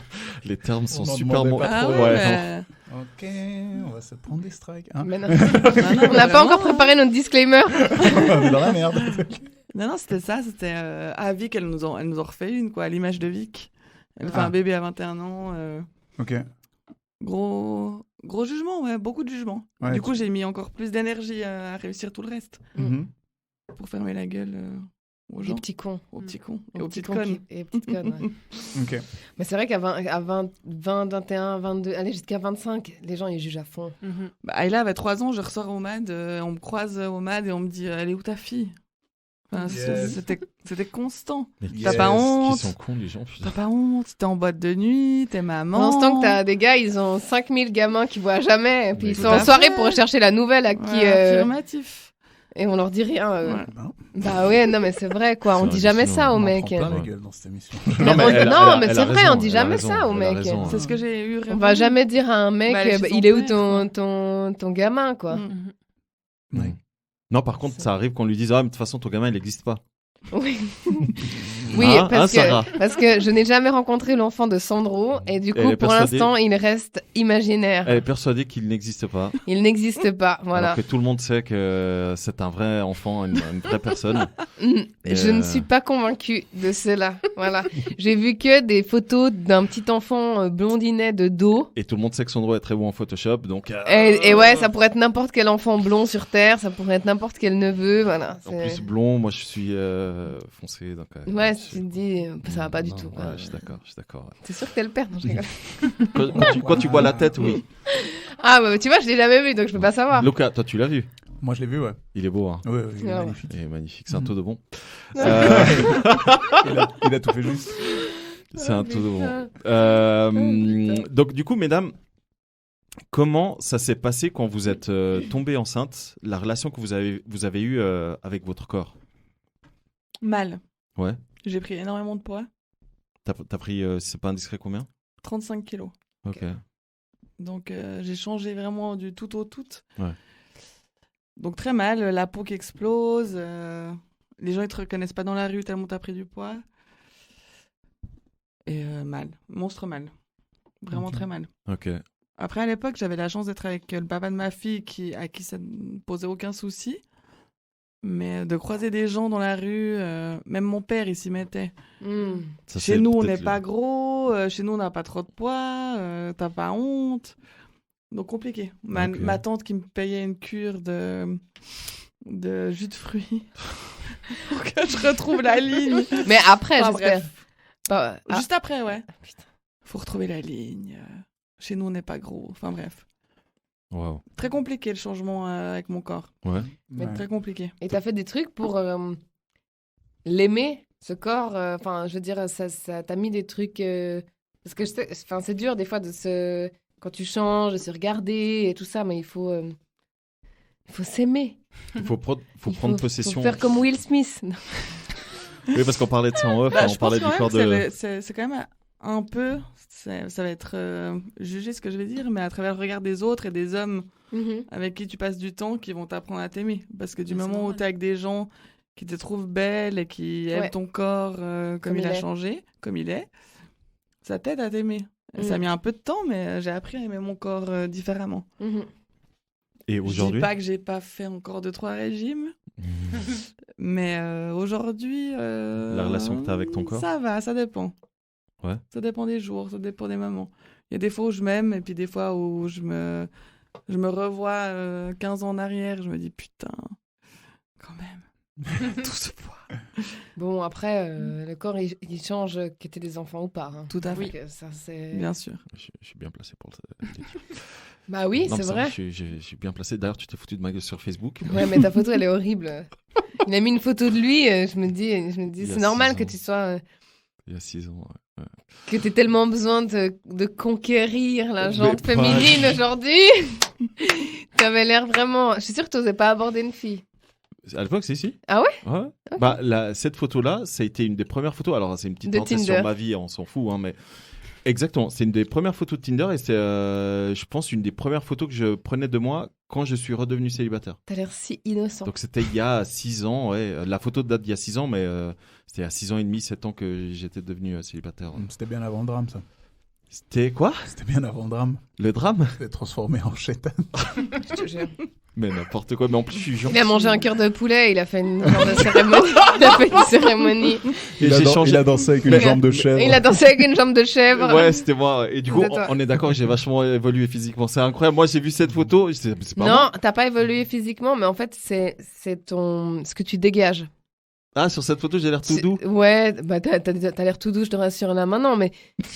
les termes sont On en super demandait bons. pas Ah trop. ouais, Ok, on va se prendre des strikes. Hein. Mais non. non, On n'a pas encore préparé notre disclaimer. On est dans la merde. Non, c'était ça. C'était Vic, elles nous ont refait une, quoi, à l'image de Vic. Elle fait Ah. un bébé à 21 ans. Ok. Gros jugement, ouais, beaucoup de jugement. Ouais, Du coup, j'ai mis encore plus d'énergie à réussir tout le reste Mhm. pour fermer la gueule aux gens, Les petits cons. aux petits cons et Les aux petits petites cons connes. et petites connes, ouais. Ok. Mais c'est vrai qu'à 20, 21, 22, allez, jusqu'à 25, les gens, ils jugent à fond. Bah, Ayla avait 3 ans, je ressors au MAD, on me croise au MAD et on me dit elle est où ta fille? Enfin, Yes. c'était constant. Mais T'as pas honte? Ils sont cons, les gens, putain. T'as pas honte, t'es en boîte de nuit, t'es maman. Pendant ce temps que t'as des gars, ils ont 5000 gamins qui voient jamais, et puis Mais ils tout sont à en soirée fait. pour chercher la nouvelle à qui. Ouais, affirmatif. Et on leur dit rien. Ouais. Bah ouais, non, mais c'est vrai, quoi. C'est On vrai, dit jamais sinon, ça aux On en mecs. prend plein la Ouais. gueule dans cette émission. Non, mais elle a- mais elle c'est a vrai, raison, on dit elle a jamais raison, ça aux elle a mecs. raison, C'est ce que j'ai eu. On va jamais dire à un mec, Bah, aller chez son il est où père, ton gamin, quoi. Mm. Ouais. Non, par contre, ça arrive qu'on lui dise ah, mais de toute façon, ton gamin, il n'existe pas. Oui. Oui, Hein, parce, Sarah parce que je n'ai jamais rencontré l'enfant de Sandro et du Elle coup, est pour persuadée- l'instant, il reste imaginaire. Elle est persuadée qu'il n'existe pas. Il n'existe pas, voilà. Alors que tout le monde sait que c'est un vrai enfant, une vraie personne. Je ne suis pas convaincue de cela. Voilà. J'ai vu que des photos d'un petit enfant blondinet de dos. Et tout le monde sait que Sandro est très bon en Photoshop, donc. Et ouais, ça pourrait être n'importe quel enfant blond sur Terre, ça pourrait être n'importe quel neveu, voilà. En plus blond, moi je suis foncé, donc. Ouais, tu te dis, ça va pas du non, tout. Ouais, quoi. je suis d'accord, je suis d'accord. Ouais. C'est sûr que t'es le père, non, je rigole. Quand tu vois la tête, oui. Ah, bah tu vois, je l'ai jamais vu, donc je peux pas savoir. Luca, toi tu l'as vu? Moi, je l'ai vu, ouais. Il est beau, hein. Ouais, il est Ah ouais. magnifique. Il est magnifique, c'est un taux de bon. Il a tout fait juste. C'est un taux de bon. putain. Donc du coup, mesdames, comment ça s'est passé quand vous êtes tombée enceinte, la relation que vous avez eue avec votre corps? Mal. Ouais. J'ai pris énormément de poids. T'as pris, c'est pas indiscret, combien? 35 kilos. Ok. Donc j'ai changé vraiment du tout au tout. Ouais. Donc très mal, la peau qui explose, les gens ils te reconnaissent pas dans la rue tellement t'as pris du poids. Et mal, monstre mal. Vraiment Ok. très mal. Ok. Après à l'époque j'avais la chance d'être avec le papa de ma fille à qui ça ne posait aucun souci. Mais de croiser des gens dans la rue, même mon père il s'y mettait. Ça, Chez c'est nous on peut-être n'est pas gros, chez nous on n'a pas trop de poids, t'as pas honte. Donc compliqué. Ok. Ma tante qui me payait une cure de jus de fruits pour que je retrouve la ligne. Mais après, Enfin, j'espère. bref. Pas- ah, Juste après, ouais. putain. Faut retrouver la ligne. Chez nous on n'est pas gros. Enfin bref. Waouh. Très compliqué le changement avec mon corps. Ouais. Ouais. Très compliqué. Et t'as fait des trucs pour l'aimer, ce corps. Enfin, je veux dire, ça t'a mis des trucs. Parce que je sais, enfin, c'est dur des fois de se. Quand tu changes, de se regarder et tout ça, mais il faut s'aimer. Il faut Il prendre possession. Faut faire comme Will Smith. Oui, parce qu'on parlait de ça en off, Bah, on je pense parlait du quand corps même de. que c'est quand même un peu. Ça va être jugé ce que je vais dire, mais à travers le regard des autres et des hommes avec qui tu passes du temps qui vont t'apprendre à t'aimer. Parce que du Mais c'est moment où normal. tu es avec des gens qui te trouvent belle et qui aiment Ouais. ton corps comme il a est. changé, comme il est, ça t'aide à t'aimer. Et ça a mis un peu de temps, mais j'ai appris à aimer mon corps différemment. Et Je aujourd'hui dis pas que j'ai pas fait encore 2-3 régimes, mais aujourd'hui... La relation que t'as avec ton corps Ça va, ça dépend. Ouais. Ça dépend des jours, ça dépend des moments. Il y a des fois où je m'aime et puis des fois où je me revois 15 ans en arrière, je me dis putain, quand même, tout ce poids. Bon, après, le corps, il change que t'aies des enfants ou pas. Hein. Tout à fait. Donc, ça, c'est... Bien sûr. Je suis bien placé pour le dire. Bah oui, Non, c'est mais ça, vrai. Je suis bien placé. D'ailleurs, tu t'es foutu de ma gueule sur Facebook. Ouais, mais ta photo, elle est horrible. Il a mis une photo de lui, je me dis Il y c'est a normal 6 que ans. tu sois... Il y a 6 ans. Ouais. que t'aies tellement besoin de conquérir la Mais jante pas- féminine aujourd'hui. T'avais l'air vraiment... Je suis sûre que t'osais pas aborder une fille. À l'époque, si. Ah ouais? Ouais. Ok. Bah, cette photo-là, ça a été une des premières photos. Alors, c'est une petite De parenthèse Tinder. sur ma vie, on s'en fout, hein, mais Exactement, c'est une des premières photos de Tinder et c'est, je pense, une des premières photos que je prenais de moi quand je suis redevenu célibataire. T'as l'air si innocent. Donc c'était il y a 6 ans, ouais. La photo date d'il y a 6 ans, mais c'était il y a 6 ans et demi, 7 ans que j'étais devenu célibataire. C'était bien avant le drame, ça. C'était quoi ? C'était bien avant le drame. Le drame ? C'était transformé en chétane. Je te jure. Mais n'importe quoi, mais en plus je suis gentil. Il a mangé un cœur de poulet, il a fait une genre de cérémonie. Il a fait une cérémonie. Il a dansé avec une jambe de chèvre. Il a dansé avec une jambe de chèvre. Ouais, c'était moi. Et du coup, C'est toi. on est d'accord que j'ai vachement évolué physiquement. C'est incroyable. Moi, j'ai vu cette photo. C'est pas Non, moi. t'as pas évolué physiquement, mais en fait, c'est ce que tu dégages. Ah, sur cette photo, j'ai l'air tout doux. Ouais, bah t'as l'air tout doux, je te rassure là maintenant, mais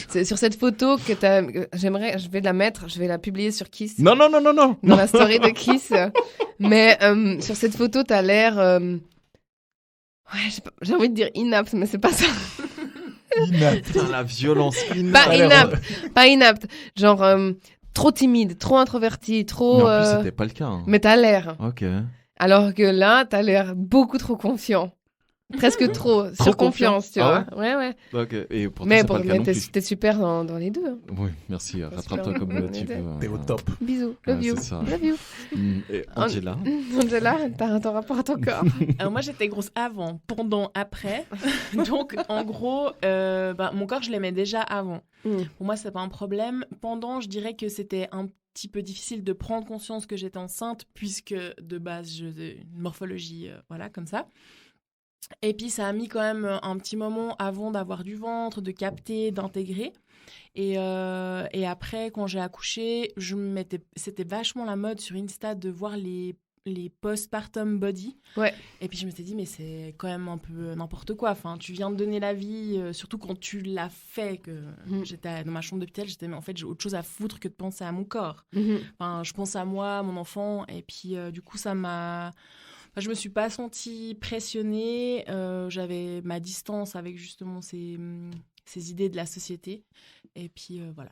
c'est sur cette photo que je vais la publier sur Kiss. Non. Dans la story de Kiss. Mais sur cette photo, t'as l'air... Ouais, j'ai envie de dire inapte, mais c'est pas ça. Inapte. Putain, la violence. Pas inapte. Genre trop timide, trop introverti, trop... Mais en plus, c'était pas le cas. Hein. Mais t'as l'air. Ok. Alors que là, t'as l'air beaucoup trop confiant. Presque trop, sur confiance, tu vois. Ouais. Ok. Et pourtant, Mais c'est pas le cas non plus. t'es super dans les deux. Hein. Oui, merci. Rattrape-toi comme tu peux. T'es au top. Bisous, Ouais, love you. c'est ça. Love you. Et Angela. Angela, t'as ton rapport à ton corps. Alors moi j'étais grosse avant, pendant, après. Donc en gros, mon corps je l'aimais déjà avant. Pour moi c'est pas un problème. Pendant, je dirais que c'était un petit peu difficile de prendre conscience que j'étais enceinte puisque de base j'ai une morphologie voilà comme ça. Et puis ça a mis quand même un petit moment avant d'avoir du ventre, de capter, d'intégrer. Et après, quand j'ai accouché, c'était vachement la mode sur Insta de voir les postpartum body. Ouais. Et puis je me suis dit, mais c'est quand même un peu n'importe quoi. Enfin, tu viens de donner la vie, surtout quand tu l'as fait, que j'étais dans ma chambre d'hôpital, mais en fait, j'ai autre chose à foutre que de penser à mon corps. Enfin, je pense à moi, à mon enfant, et puis du coup, ça m'a... Enfin, je me suis pas sentie pressionnée. J'avais ma distance avec justement ces idées de la société. Et puis voilà,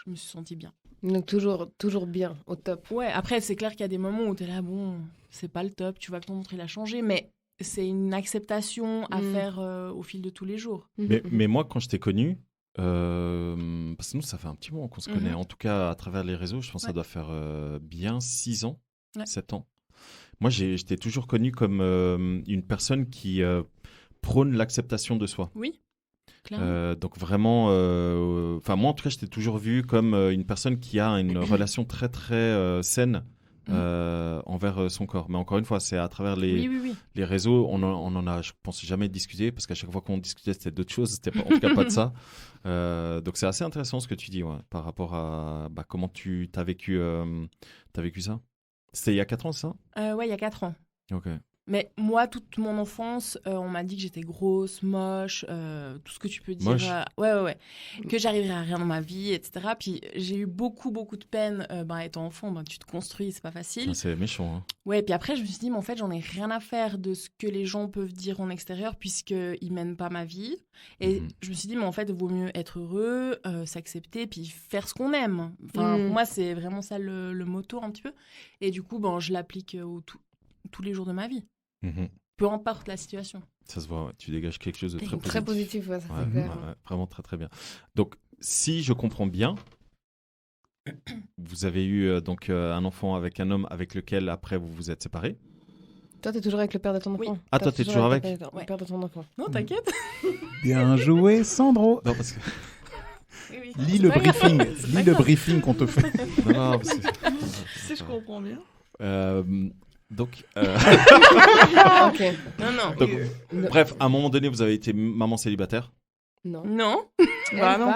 je me suis sentie bien. Donc toujours bien, au top. Ouais, après c'est clair qu'il y a des moments où tu es là, bon, c'est pas le top, tu vois que ton ventre il a changé, mais c'est une acceptation à faire au fil de tous les jours. Mais moi, quand je t'ai connu, parce que nous, ça fait un petit moment qu'on se connaît, en tout cas à travers les réseaux, je pense que ça doit faire bien 6 ans, 7 ans. Moi, je t'ai toujours connu comme une personne qui prône l'acceptation de soi. Oui, clairement. Donc vraiment, moi en tout cas, je t'ai toujours vu comme une personne qui a une relation très très saine envers son corps. Mais encore une fois, c'est à travers les réseaux, on en a, je pense, jamais discuté parce qu'à chaque fois qu'on discutait, c'était d'autres choses. C'était en tout cas pas de ça. Donc c'est assez intéressant ce que tu dis par rapport à comment tu t'as vécu ça. C'était il y a 4 ans, ça ? Ouais, il y a 4 ans. Ok. Mais moi, toute mon enfance, on m'a dit que j'étais grosse, moche, tout ce que tu peux dire. Moche. Ouais. Que j'arriverais à rien dans ma vie, etc. Puis j'ai eu beaucoup de peine étant enfant. Tu te construis, c'est pas facile. C'est méchant. Hein. Ouais, puis après, je me suis dit, mais en fait, j'en ai rien à faire de ce que les gens peuvent dire en extérieur puisqu'ils mènent pas ma vie. Et je me suis dit, mais en fait, il vaut mieux être heureux, s'accepter, puis faire ce qu'on aime. Enfin, pour moi, c'est vraiment ça le motto un petit peu. Et du coup, je l'applique tous les jours de ma vie. Peu importe la situation. Ça se voit, tu dégages quelque chose de très positif. Très positif, ça c'est clair. Vraiment très très bien. Donc, si je comprends bien, vous avez eu un enfant avec un homme avec lequel après vous vous êtes séparés. Toi, t'es toujours avec le père de ton enfant. Ah, toi, t'es toujours avec le père de ton enfant. Non, t'inquiète. Bien joué, Sandro. Non, parce que... Lis le briefing. Lis le briefing qu'on te fait. Non, parce que... Si je comprends bien. Donc, Ok. Non. donc, bref, à un moment donné, vous avez été maman célibataire. Non. Non. Bah non.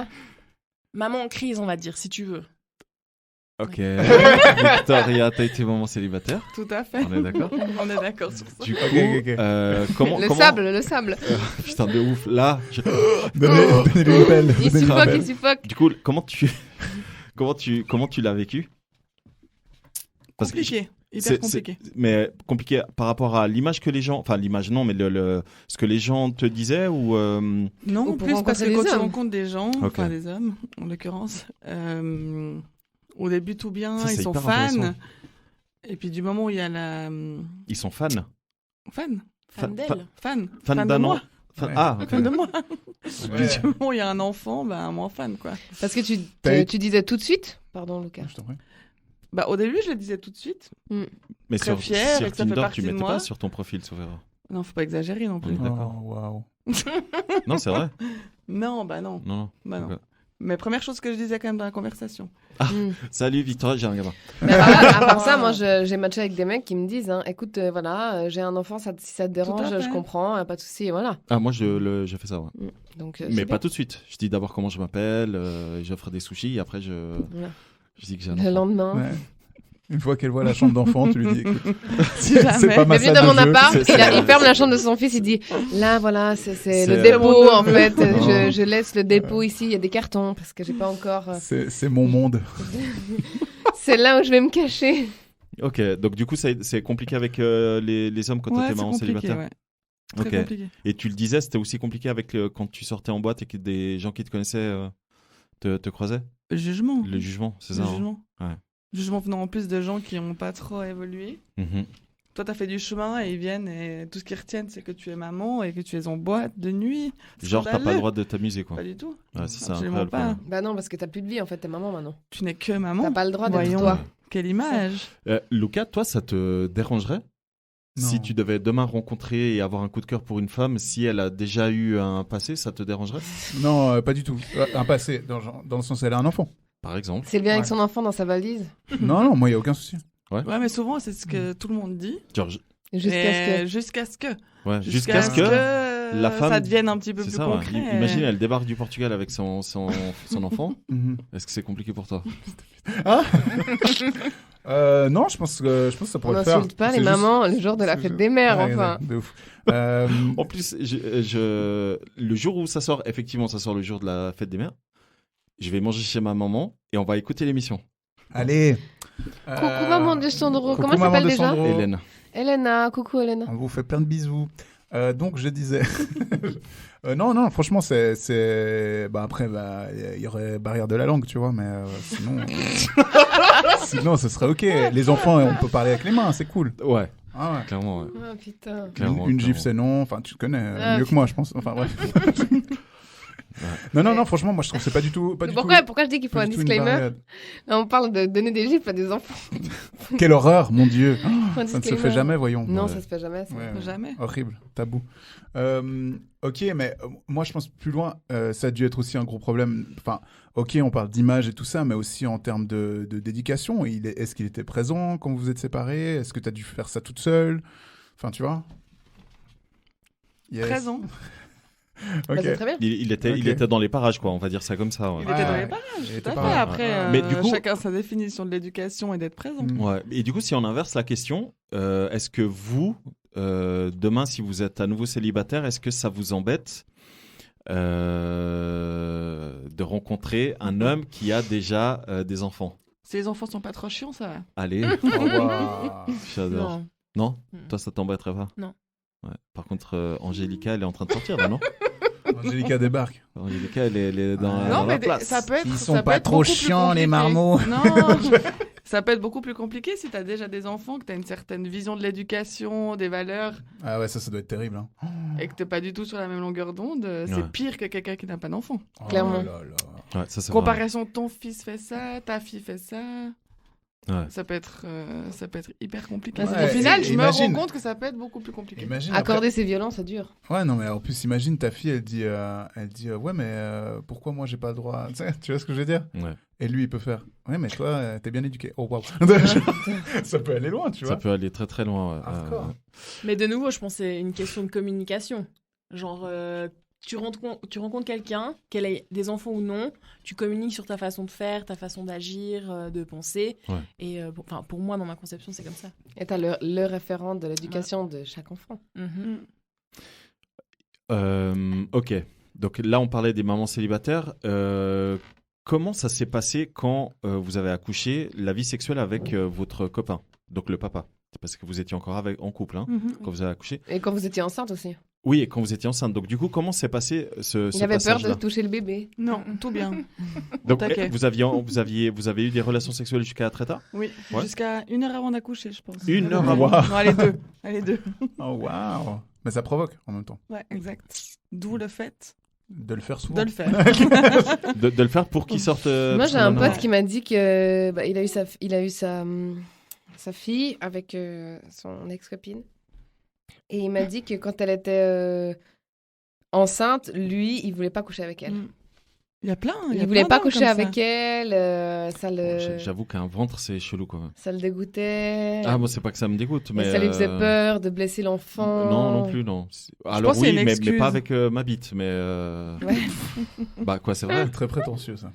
Maman en crise, on va dire, si tu veux. Ok. Victoria, t'as été maman célibataire. Tout à fait. On est d'accord. On est d'accord sur ça. Du coup, comment... Le sable. Putain, de ouf. Là, Donnez-lui une pelle. Il suffoque. Du coup, comment tu l'as vécu? Parce que compliqué. Hyper compliqué. Mais compliqué par rapport à l'image que les gens... Enfin, l'image, non, mais ce que les gens te disaient ou... Non, Ou pour plus parce que rencontrer quand des tu hommes. rencontres des gens, Ok. enfin des hommes, en l'occurrence, au début tout bien, Ça, ils c'est sont hyper fans. intéressant. Et puis du moment où il y a la... Ils sont fans. Fan Fan d'elle. Fan Fan de d'un moi. enfant. Fan de moi. Ouais. Du moment où il y a un enfant, moins fan, quoi. Parce que tu disais tout de suite. Pardon, Lucas. Je t'en prie. Au début, je le disais tout de suite. Mais Très fière et sur que ça fait Tinder, partie tu de mettais moi. pas sur ton profil, sauf erreur. Non, faut pas exagérer non plus. D'accord. Waouh. Non, c'est vrai. Non. Non. Non. Mais première chose que je disais quand même dans la conversation. Salut Victoria, j'ai un gamin. Mais à part ça, moi, j'ai matché avec des mecs qui me disent, écoute, voilà, j'ai un enfant, si ça te dérange, je comprends, pas de souci, voilà. Ah, moi, je fais ça, ouais. Donc, mais pas tout de suite. Je dis d'abord comment je m'appelle, j'offre des sushis, et après, je dis que j'ai un enfant. Le lendemain. Ouais. Une fois qu'elle voit la chambre d'enfant, tu lui dis écoute, Si jamais. c'est pas ma Il vient salle dans de mon jeu. appart, il ferme la chambre de son fils, il dit là voilà, c'est le dépôt en fait, je laisse le dépôt ici, il y a des cartons parce que j'ai pas encore. C'est mon monde. C'est là où je vais me cacher. Ok, donc du coup, c'est compliqué avec les hommes quand t'étais maman célibataire. Ouais. Très compliqué. Et tu le disais, c'était aussi compliqué avec quand tu sortais en boîte et que des gens qui te connaissaient te croisaient. Le jugement. Le jugement, c'est ça. Le jugement. Ouais. Jugement venant en plus de gens qui n'ont pas trop évolué. Toi, t'as fait du chemin et ils viennent et tout ce qu'ils retiennent, c'est que tu es maman et que tu es en boîte de nuit. Genre, t'as pas le droit de t'amuser, quoi. Pas du tout. Ouais, c'est ça. Absolument pas. Bah non, parce que t'as plus de vie en fait, t'es maman maintenant. Tu n'es que maman. T'as pas le droit d'être Voyons. toi. Quelle image. Lucas, toi, ça te dérangerait si tu devais demain rencontrer et avoir un coup de cœur pour une femme, si elle a déjà eu un passé, ça te dérangerait? Non, pas du tout. Un passé, dans le sens où elle a un enfant. Par exemple. C'est le bien avec son enfant dans sa valise. Non, moi, il n'y a aucun souci. Ouais, mais souvent, c'est ce que tout le monde dit. Genre, Jusqu'à ce que. Ouais, jusqu'à ce que la femme. Ça devienne un petit peu plus ça, concret. Ouais. Imagine, elle débarque du Portugal avec son enfant. Est-ce que c'est compliqué pour toi? Non, je pense que ça pourrait le faire. On n'insulte pas les mamans le jour de la fête des mères, enfin. De ouf. En plus, le jour où ça sort, effectivement, ça sort le jour de la fête des mères. Je vais manger chez ma maman et on va écouter l'émission. Allez. Coucou maman de Sandro. Comment elle s'appelle déjà? Hélène. Elena. Coucou Hélène. On vous fait plein de bisous. Donc je disais. Non, franchement, c'est. Après, il y aurait barrière de la langue, tu vois, mais sinon. Sinon, ce serait ok. Les enfants, on peut parler avec les mains, c'est cool. Ouais. Ah ouais. Clairement, ouais. Ah putain. Une gifle, c'est non. Enfin, tu connais mieux que moi, je pense. Enfin, bref. Non, franchement, moi je trouve que c'est pas du tout. Pourquoi je dis qu'il faut un disclaimer? Là, on parle de donner des gifles à des enfants. Quelle horreur, mon Dieu! Ça ne se fait jamais, voyons. Non, ça se fait jamais. Jamais. Horrible, tabou. Ok, mais moi je pense plus loin, ça a dû être aussi un gros problème. Enfin, ok, on parle d'image et tout ça, mais aussi en termes de dédication. Est-ce qu'il était présent quand vous vous êtes séparés? Est-ce que tu as dû faire ça toute seule? Enfin, tu vois? Présent. Okay. Bah, très bien. Il était dans les parages, quoi, on va dire ça comme ça. Ouais. Il était dans les parages, tout à fait. Après, mais du coup, chacun sa définition de l'éducation et d'être présent. Ouais. Et du coup, si on inverse la question, est-ce que vous, demain, si vous êtes à nouveau célibataire, est-ce que ça vous embête de rencontrer un homme qui a déjà des enfants? Si les enfants sont pas trop chiants, ça va. Allez. J'adore. Non, toi, ça t'embêterait pas? Non. Ouais. Par contre, Angélica, elle est en train de sortir, là, non? Angélica débarque. Angélica, elle est dans la place. Ça peut être, ils sont pas trop chiants, les marmots. Non, ça peut être beaucoup plus compliqué si tu as déjà des enfants, que tu as une certaine vision de l'éducation, des valeurs. Ah ouais, ça doit être terrible. Hein. Et que tu n'es pas du tout sur la même longueur d'onde. C'est pire que quelqu'un qui n'a pas d'enfant. Clairement. Ouais, ça, comparaison, ton fils fait ça, ta fille fait ça. Ouais. Ça peut être hyper compliqué. Ouais, au final, je me rends compte que ça peut être beaucoup plus compliqué. Accorder ses violences, ça dure. Ouais, non, mais en plus, imagine ta fille, elle dit ouais, mais pourquoi moi j'ai pas le droit? Tu vois ce que je veux dire? Ouais. Et lui, il peut faire ouais, mais toi, t'es bien éduqué. Oh, waouh. Ça peut aller loin, tu vois. Ça peut aller très très loin. Ouais. Mais de nouveau, je pense que c'est une question de communication. Genre, tu rencontres quelqu'un, qu'elle ait des enfants ou non, tu communiques sur ta façon de faire, ta façon d'agir, de penser. Ouais. Et pour moi, dans ma conception, c'est comme ça. Et tu as le référent de l'éducation de chaque enfant. Ok. Donc là, on parlait des mamans célibataires. Comment ça s'est passé quand vous avez accouché, la vie sexuelle avec votre copain, donc le papa? C'est parce que vous étiez encore en couple quand vous avez accouché. Et quand vous étiez enceinte aussi. Oui, et quand vous étiez enceinte. Donc, du coup, comment s'est passé ce Il avait peur de toucher le bébé. Non, tout bien. Donc, vous avez eu des relations sexuelles jusqu'à très tard? Oui, jusqu'à 1 heure avant d'accoucher, je pense. 1 heure avant? Non, allez, 2. Oh, waouh. Mais ça provoque en même temps. Ouais, exact. D'où le fait de le faire souvent. De le faire. de le faire pour qu'il sorte. Moi, j'ai un pote qui m'a dit que il a eu sa fille avec son ex-copine. Et il m'a dit que quand elle était enceinte, lui, il voulait pas coucher avec elle. Il y a plein. Il voulait pas coucher avec elle. Ça le. J'avoue qu'un ventre, c'est chelou, quoi. Ça le dégoûtait. Ah, moi, c'est pas que ça me dégoûte, mais. Et ça lui faisait peur de blesser l'enfant. Non plus, non. Alors oui, mais pas avec ma bite, mais. Ouais. Bah quoi, c'est vrai. Très prétentieux, ça.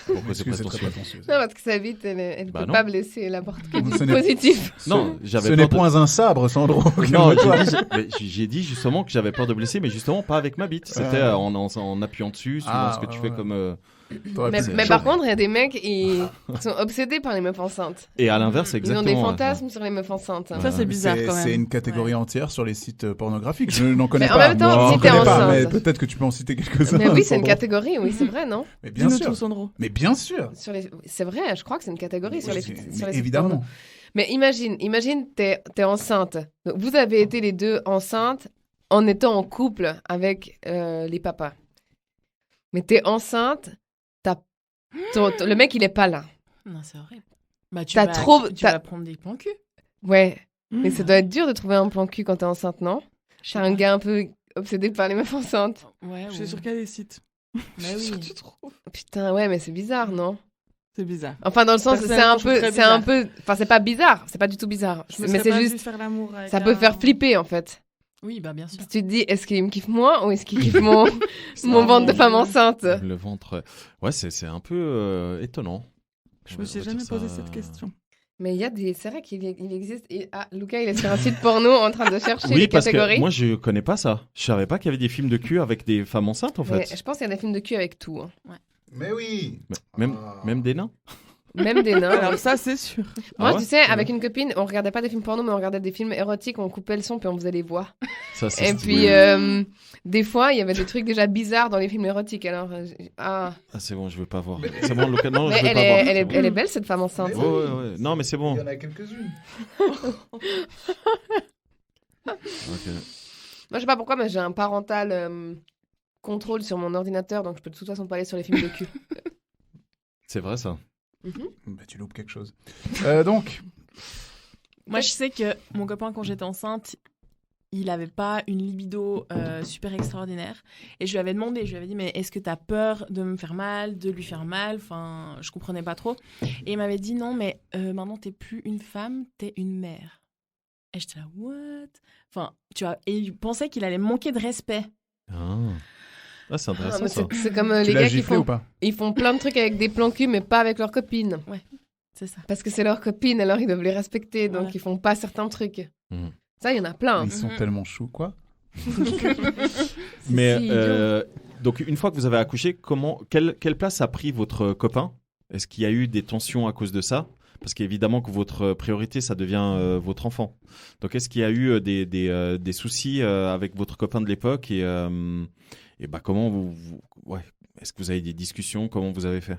Pourquoi c'est prétentieux? Non, parce que sa bite, elle peut pas blesser n'importe quel Ce positif. Non, j'avais. Ce n'est point un sabre, Sandro. Non, j'ai dit justement que j'avais peur de blesser, mais justement pas avec ma bite. C'était en appuyant dessus, suivant ce que tu fais comme. Mais par contre, il y a des mecs qui sont obsédés par les meufs enceintes. Et à l'inverse, exactement. Ils ont des fantasmes sur les meufs enceintes. Ça, c'est bizarre quand même. C'est une catégorie entière sur les sites pornographiques. Je n'en connais pas. En même temps, si t'es enceinte. Mais peut-être que tu peux en citer quelques-uns. Mais oui, c'est une catégorie, oui, c'est vrai, non? Mais bien sûr. Tout, Sandro. Mais bien sûr. C'est vrai, je crois que c'est une catégorie sur les sites. Évidemment. Mais imagine, t'es enceinte. Donc, vous avez été les deux enceintes en étant en couple avec les papas. Mais t'es enceinte, le mec, il est pas là. Non, c'est horrible. Bah, tu vas prendre des plans cul. Ouais, mais ça doit être dur de trouver un plan cul quand t'es enceinte, non? Je suis un gars un peu obsédé par les meufs enceintes. Ouais, je suis sûre qu'il y a des sites. Mais oui. Tu trouves? Putain, ouais, mais c'est bizarre, non? C'est bizarre. Enfin, dans le sens, c'est un peu, enfin, c'est pas bizarre, c'est pas du tout bizarre. Mais c'est juste, ça peut faire flipper, en fait. Oui, bah bien sûr. Tu te dis, est-ce qu'il me kiffe moi ou est-ce qu'il kiffe mon ventre de femme enceinte? Le ventre, ouais, c'est un peu étonnant. Je me suis jamais posé cette question. Mais c'est vrai qu'il existe. Lucas, il est sur un site porno en train de chercher les oui, parce catégories. Que moi, je connais pas ça. Je savais pas qu'il y avait des films de cul avec des femmes enceintes, en fait. Mais je pense qu'il y a des films de cul avec tout. Hein. Ouais. Mais oui. Même des nains. Même des nains. Alors ça, c'est sûr. Moi, tu sais, avec une copine, on regardait pas des films porno, mais on regardait des films érotiques, on coupait le son puis on faisait les voix. Ça, et puis, des fois, il y il y avait des trucs déjà bizarres dans les films érotiques. Alors, c'est bon, je veux pas voir. C'est bon, Lucas, non, je veux pas voir. Elle est belle, cette femme enceinte. Ouais. Non, mais c'est bon. Il y en a quelques-unes. Okay. Moi, je sais pas pourquoi, mais j'ai un parental contrôle sur mon ordinateur, donc je peux de toute façon pas aller sur les films de cul. C'est vrai, ça. Bah, tu loupes quelque chose. Donc. Moi, je sais que mon copain, quand j'étais enceinte, il avait pas une libido super extraordinaire. Et je lui avais demandé, je lui avais dit, mais est-ce que t'as peur de me faire mal, de lui faire mal? Enfin, je comprenais pas trop. Et il m'avait dit, non, mais maintenant, t'es plus une femme, t'es une mère. Et j'étais là, what? Enfin, tu vois, et il pensait qu'il allait manquer de respect. Ah, c'est intéressant, ça. C'est comme les gars ils font plein de trucs avec des plans cul, mais pas avec leurs copines. Ouais, c'est ça. Parce que c'est leurs copines, alors ils doivent les respecter, donc ils font pas certains trucs. Ça, il y en a plein. Ils sont tellement choux, quoi. Mais donc, une fois que vous avez accouché, quelle place a pris votre copain? Est-ce qu'il y a eu des tensions à cause de ça? Parce qu'évidemment que votre priorité, ça devient votre enfant. Donc, est-ce qu'il y a eu des soucis avec votre copain de l'époque et comment est-ce que vous avez des discussions? Comment vous avez fait?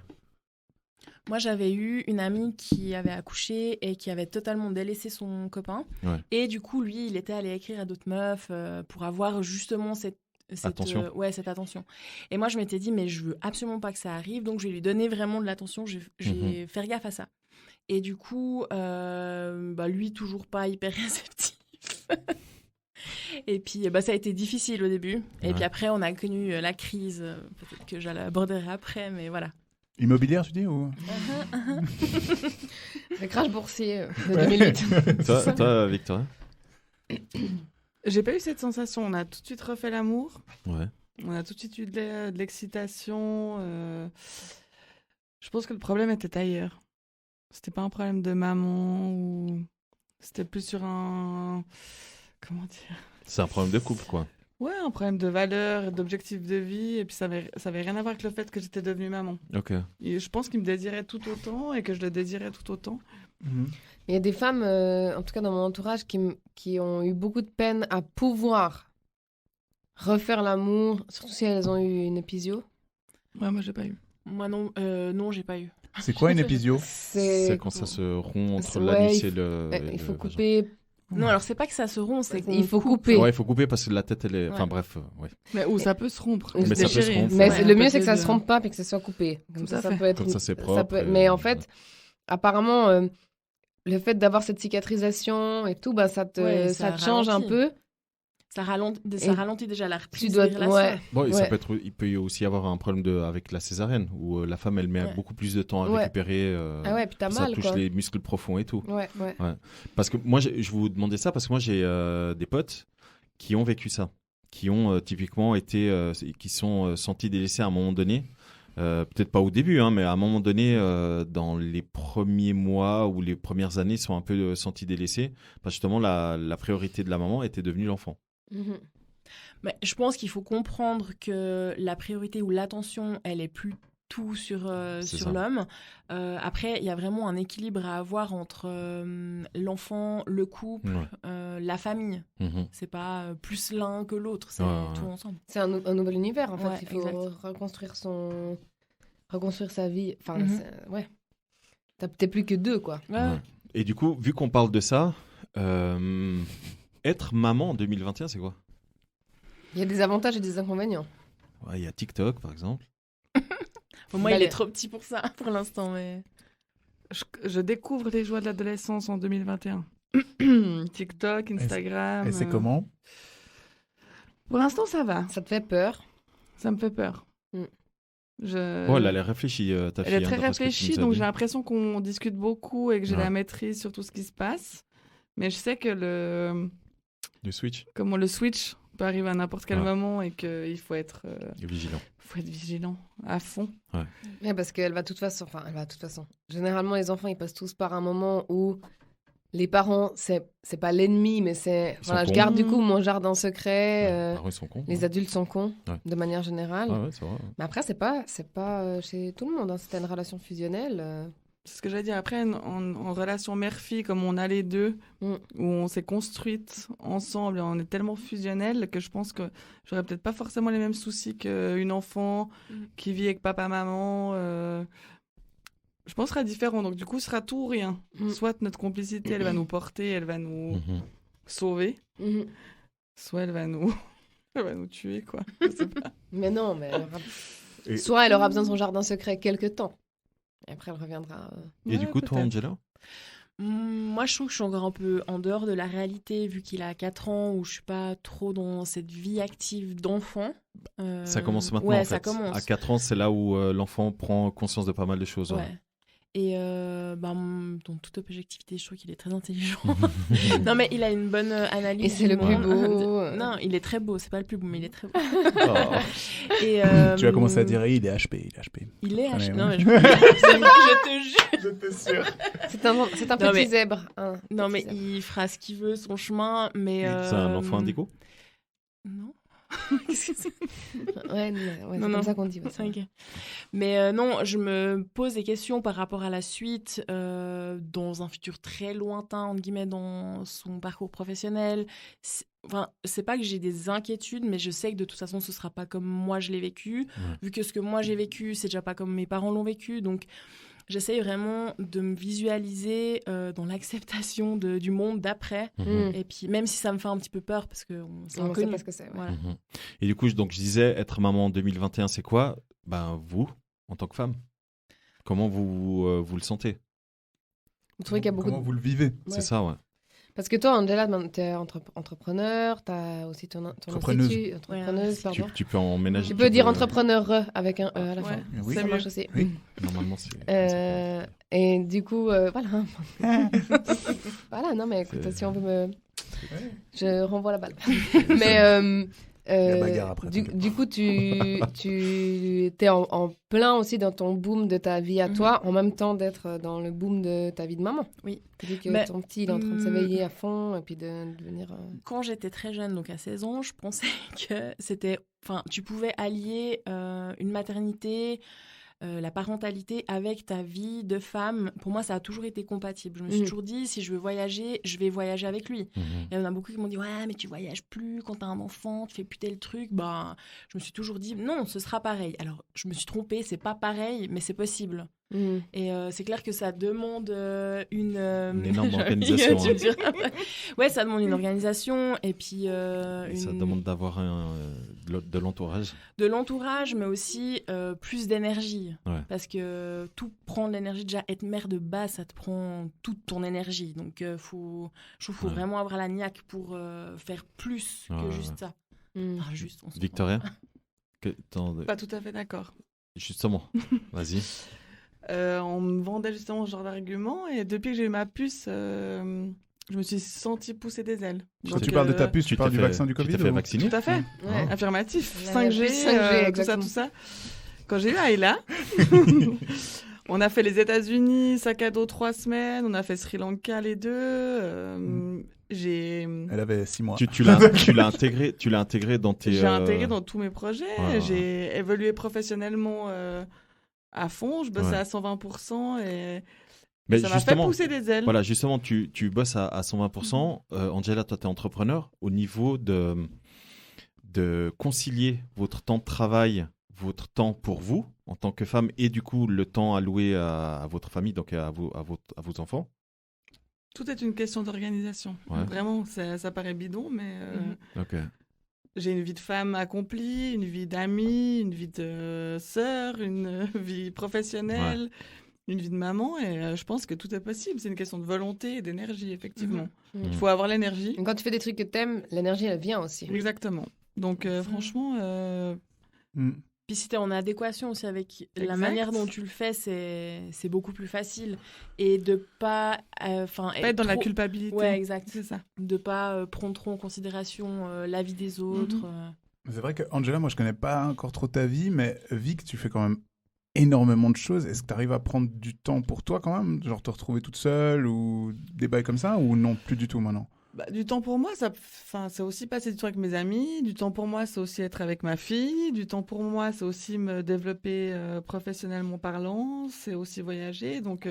Moi, j'avais eu une amie qui avait accouché et qui avait totalement délaissé son copain. Ouais. Et du coup, lui, il était allé écrire à d'autres meufs pour avoir justement cette attention. Cette attention. Et moi, je m'étais dit, mais je veux absolument pas que ça arrive, donc je vais lui donner vraiment de l'attention, je vais faire gaffe à ça. Et du coup, lui, toujours pas hyper réceptif. Et puis, ça a été difficile au début. Et puis après, on a connu la crise. Peut-être que je l'aborderai après, mais voilà. Immobilière, tu dis ou... Le crash boursier de 2008. Toi, Victoria? J'ai pas eu cette sensation. On a tout de suite refait l'amour. Ouais. On a tout de suite eu de l'excitation. Je pense que le problème était ailleurs. C'était pas un problème de maman ou... C'était plus sur un... Comment dire? C'est un problème de couple, quoi. Ouais, un problème de valeur, d'objectif de vie. Et puis ça avait rien à voir avec le fait que j'étais devenue maman. Ok. Et je pense qu'il me désirait tout autant et que je le désirais tout autant. Il y a des femmes, en tout cas dans mon entourage, qui ont eu beaucoup de peine à pouvoir refaire l'amour, surtout si elles ont eu une épisio. Ouais, moi j'ai pas eu. Moi non, j'ai pas eu. C'est quoi une épisio? C'est quand ça se rompt entre l'anus et le... Il faut couper Non, alors c'est pas que ça se rompt, c'est Il faut couper. Ouais, il faut couper parce que la tête, elle est. Enfin, Ouais. bref, ouais. Mais où ça peut se rompre. Mais ça peut se déchirer. rompre. Mais Ouais, le un mieux, peu c'est que ça les se deux. rompe pas et que ça soit coupé. Comme Tout ça, à ça fait. peut être. Comme ça, c'est propre. Mais en fait, apparemment, le fait d'avoir cette cicatrisation et tout, bah, ça te change un ralentit. peu. Ça Et ralentit déjà la reprise dois- des relations. ouais. Bon, et ça Ouais. peut être, il peut y aussi avoir un problème avec la césarienne où la femme elle met Ouais. beaucoup plus de temps à Ouais. récupérer. Ah ouais, puis t'as ça mal, touche quoi. les muscles profonds et tout. Ouais. Parce que moi, je vous demandais ça parce que moi j'ai des potes qui ont vécu ça, qui ont typiquement été, qui sont sentis délaissés à un moment donné. Peut-être pas au début, hein, mais à un moment donné, dans les premiers mois ou les premières années, ils sont un peu sentis délaissés. Parce que justement, la priorité de la maman était devenue l'enfant. Mhm. Mais je pense qu'il faut comprendre que la priorité ou l'attention, elle est plus tout sur C'est sur ça. l'homme. Après, il y a vraiment un équilibre à avoir entre l'enfant, le couple, Ouais. la famille. Mhm. C'est pas plus l'un que l'autre, c'est Ouais. tout ensemble. C'est un nouvel univers, en fait. Ouais, Il faut exact. reconstruire sa vie. Enfin, Mhm. ouais. T'es plus que deux, quoi. Ouais. Et du coup, vu qu'on parle de ça, être maman en 2021, c'est quoi? Il y a des avantages et des inconvénients. Ouais, il y a TikTok, par exemple. Moi, Bah, il est trop petit pour ça, pour l'instant. Mais... Je découvre les joies de l'adolescence en 2021. TikTok, Instagram. Et c'est comment? Pour l'instant, ça va. Ça te fait peur? Ça me fait peur. Mm. Oh, elle a l'air réfléchie, ta fille. Elle est hein, très d'après ce que tu réfléchie, nous as donc dit. j'ai l'impression qu'on discute beaucoup et que j'ai Ouais. la maîtrise sur tout ce qui se passe. Mais je sais que Le Switch, comment le switch peut arriver à n'importe quel Ouais. moment et qu'il faut être vigilant. vigilant à fond. Ouais, parce qu'elle va de toute façon. Enfin, elle va de toute façon. Généralement, les enfants, ils passent tous par un moment où les parents, c'est pas l'ennemi, mais c'est. Ils Voilà, sont je cons. garde du coup mon jardin secret. Les parents, ils sont cons. Les adultes sont cons, Ouais. de manière générale. Ah ouais, c'est vrai. Mais après, c'est pas chez tout le monde. Hein. C'était une relation fusionnelle. C'est ce que j'allais dire. Après, en relation mère-fille, comme on a les deux, Mm. où on s'est construite ensemble et on est tellement fusionnels que je pense que j'aurais peut-être pas forcément les mêmes soucis qu'une enfant qui vit avec papa-maman. Je pense que ce sera différent. Donc, du coup, ce sera tout ou rien. Mm. Soit notre complicité, elle va nous porter, elle va nous Mhm. sauver. Mhm. Soit elle va nous... elle va nous tuer, quoi. Je sais pas. Mais non, mais Et- soit elle aura besoin de son jardin secret quelque temps. Et après, elle reviendra. Et Ouais, du coup, toi, peut-être. Angela? Moi, je trouve que je suis encore un peu en dehors de la réalité, vu qu'il a 4 ans, où je suis pas trop dans cette vie active d'enfant. Ça commence maintenant, ouais, en fait. ça commence. À 4 ans, c'est là où l'enfant prend conscience de pas mal de choses. ouais. Ouais. Et dans toute objectivité, je trouve qu'il est très intelligent. Non, mais il a une bonne analyse. Et c'est du le plus monde. beau. Non, il est très beau. C'est pas le plus beau, mais il est très beau. Oh. Et, Tu vas commencer à dire il est HP, il est HP. Il est Allez, H. ouais. Non, mais je te jure. J'étais sûr. C'est un Non, petit mais- zèbre. Non, Petit mais zèbre. il fera ce qu'il veut, son chemin. Mais C'est un enfant indigo? Non. Qu'est-ce que c'est? Ouais, Non, c'est non. comme ça qu'on dit. ouais, c'est vrai. Ok. Mais non, je me pose des questions par rapport à la suite, dans un futur très lointain, entre guillemets, dans son parcours professionnel. Enfin, c'est pas que j'ai des inquiétudes, mais je sais que de toute façon, ce sera pas comme moi je l'ai vécu. Vu que ce que moi j'ai vécu, c'est déjà pas comme mes parents l'ont vécu. Donc, j'essaye vraiment de me visualiser dans l'acceptation du monde d'après. Mm. Et puis, même si ça me fait un petit peu peur, parce que c'est On sait inconnu. pas ce que c'est. Ouais. Voilà. Mhm. Et du coup, donc, je disais, être maman en 2021, c'est quoi? Ben, vous, en tant que femme, comment vous le sentez? Vous trouvez qu'il y a beaucoup Comment de... vous le vivez? Ouais. C'est ça, ouais. Parce que toi, Angela, tu es entrepreneur, tu as aussi ton Entrepreneuse. institut. Entrepreneuse, pardon. Tu peux emménager. Tu peux dire entrepreneur avec un E à la Ouais. fin. Oui. Ça C'est marche mieux. aussi. Oui. Normalement, c'est. Et du coup, voilà. Voilà, non, mais écoute, C'est- si on veut me... Je renvoie la balle. Mais Il y a bagarre après, du t'inquiète coup, tu es en plein aussi dans ton boom de ta vie à toi, en même temps d'être dans le boom de ta vie de maman. Oui. Vu que Mais, ton petit, il est en train de s'éveiller à fond et puis de devenir... Quand j'étais très jeune, donc à 16 ans, je pensais que c'était... Enfin, tu pouvais allier une maternité, la parentalité avec ta vie de femme. Pour moi, ça a toujours été compatible. Je me suis toujours dit, si je veux voyager, je vais voyager avec lui. Mhm. Et il y en a beaucoup qui m'ont dit, ouais, mais tu voyages plus quand t'as un enfant, tu fais plus tel truc. Ben, je me suis toujours dit, non, ce sera pareil. Alors, je me suis trompée, c'est pas pareil, mais c'est possible. Et c'est clair que ça demande une énorme organisation. Ouais, ça demande une organisation et puis ça demande d'avoir de l'entourage. De l'entourage, mais aussi plus d'énergie. Ouais. Parce que tout prend de l'énergie. Déjà, être mère de base, ça te prend toute ton énergie. Donc, faut vraiment avoir la niaque pour faire plus que juste ça. Enfin, juste, Victoria Pas tout à fait d'accord. Justement, vas-y. On me vendait justement ce genre d'argument et depuis que j'ai eu ma puce, je me suis sentie pousser des ailes. Quand tu parles de ta puce, tu parles du vaccin du Covid? Tu t'es fait vacciner? Tout à fait, affirmatif. La 5G, 5G, tout ça. Quand j'ai eu Ayla, on a fait les États-Unis, sac à dos 3 semaines, on a fait Sri Lanka les 2. Elle avait 6 mois. Tu l'as intégré dans tes... J'ai intégré dans tous mes projets. Ouais. J'ai évolué professionnellement à fond. Je bossais à 120% et ça m'a fait pousser des ailes. Voilà, justement, tu bosses à 120%. Angela, toi, tu es entrepreneur. Au niveau de concilier votre temps de travail, votre temps pour vous, en tant que femme, et du coup, le temps alloué à votre famille, donc à vos enfants. Tout est une question d'organisation. Ouais. Vraiment, ça paraît bidon, mais j'ai une vie de femme accomplie, une vie d'amie, une vie de sœur, une vie professionnelle, une vie de maman, et je pense que tout est possible. C'est une question de volonté et d'énergie, effectivement. Il faut avoir l'énergie. Quand tu fais des trucs que t'aimes, l'énergie, elle vient aussi. Exactement. Donc, franchement... Puis si tu es en adéquation aussi avec la manière dont tu le fais, c'est beaucoup plus facile. Et de pas... pas être dans la culpabilité. Ouais, exact. C'est ça. De pas prendre trop en considération la vie des autres. C'est vrai que Angela, moi je connais pas encore trop ta vie, mais Vic, tu fais quand même énormément de choses. Est-ce que tu arrives à prendre du temps pour toi quand même? Genre te retrouver toute seule ou des bails comme ça, ou non, plus du tout maintenant? Du temps pour moi, c'est aussi passer du temps avec mes amis. Du temps pour moi, c'est aussi être avec ma fille. Du temps pour moi, c'est aussi me développer professionnellement parlant. C'est aussi voyager. Donc,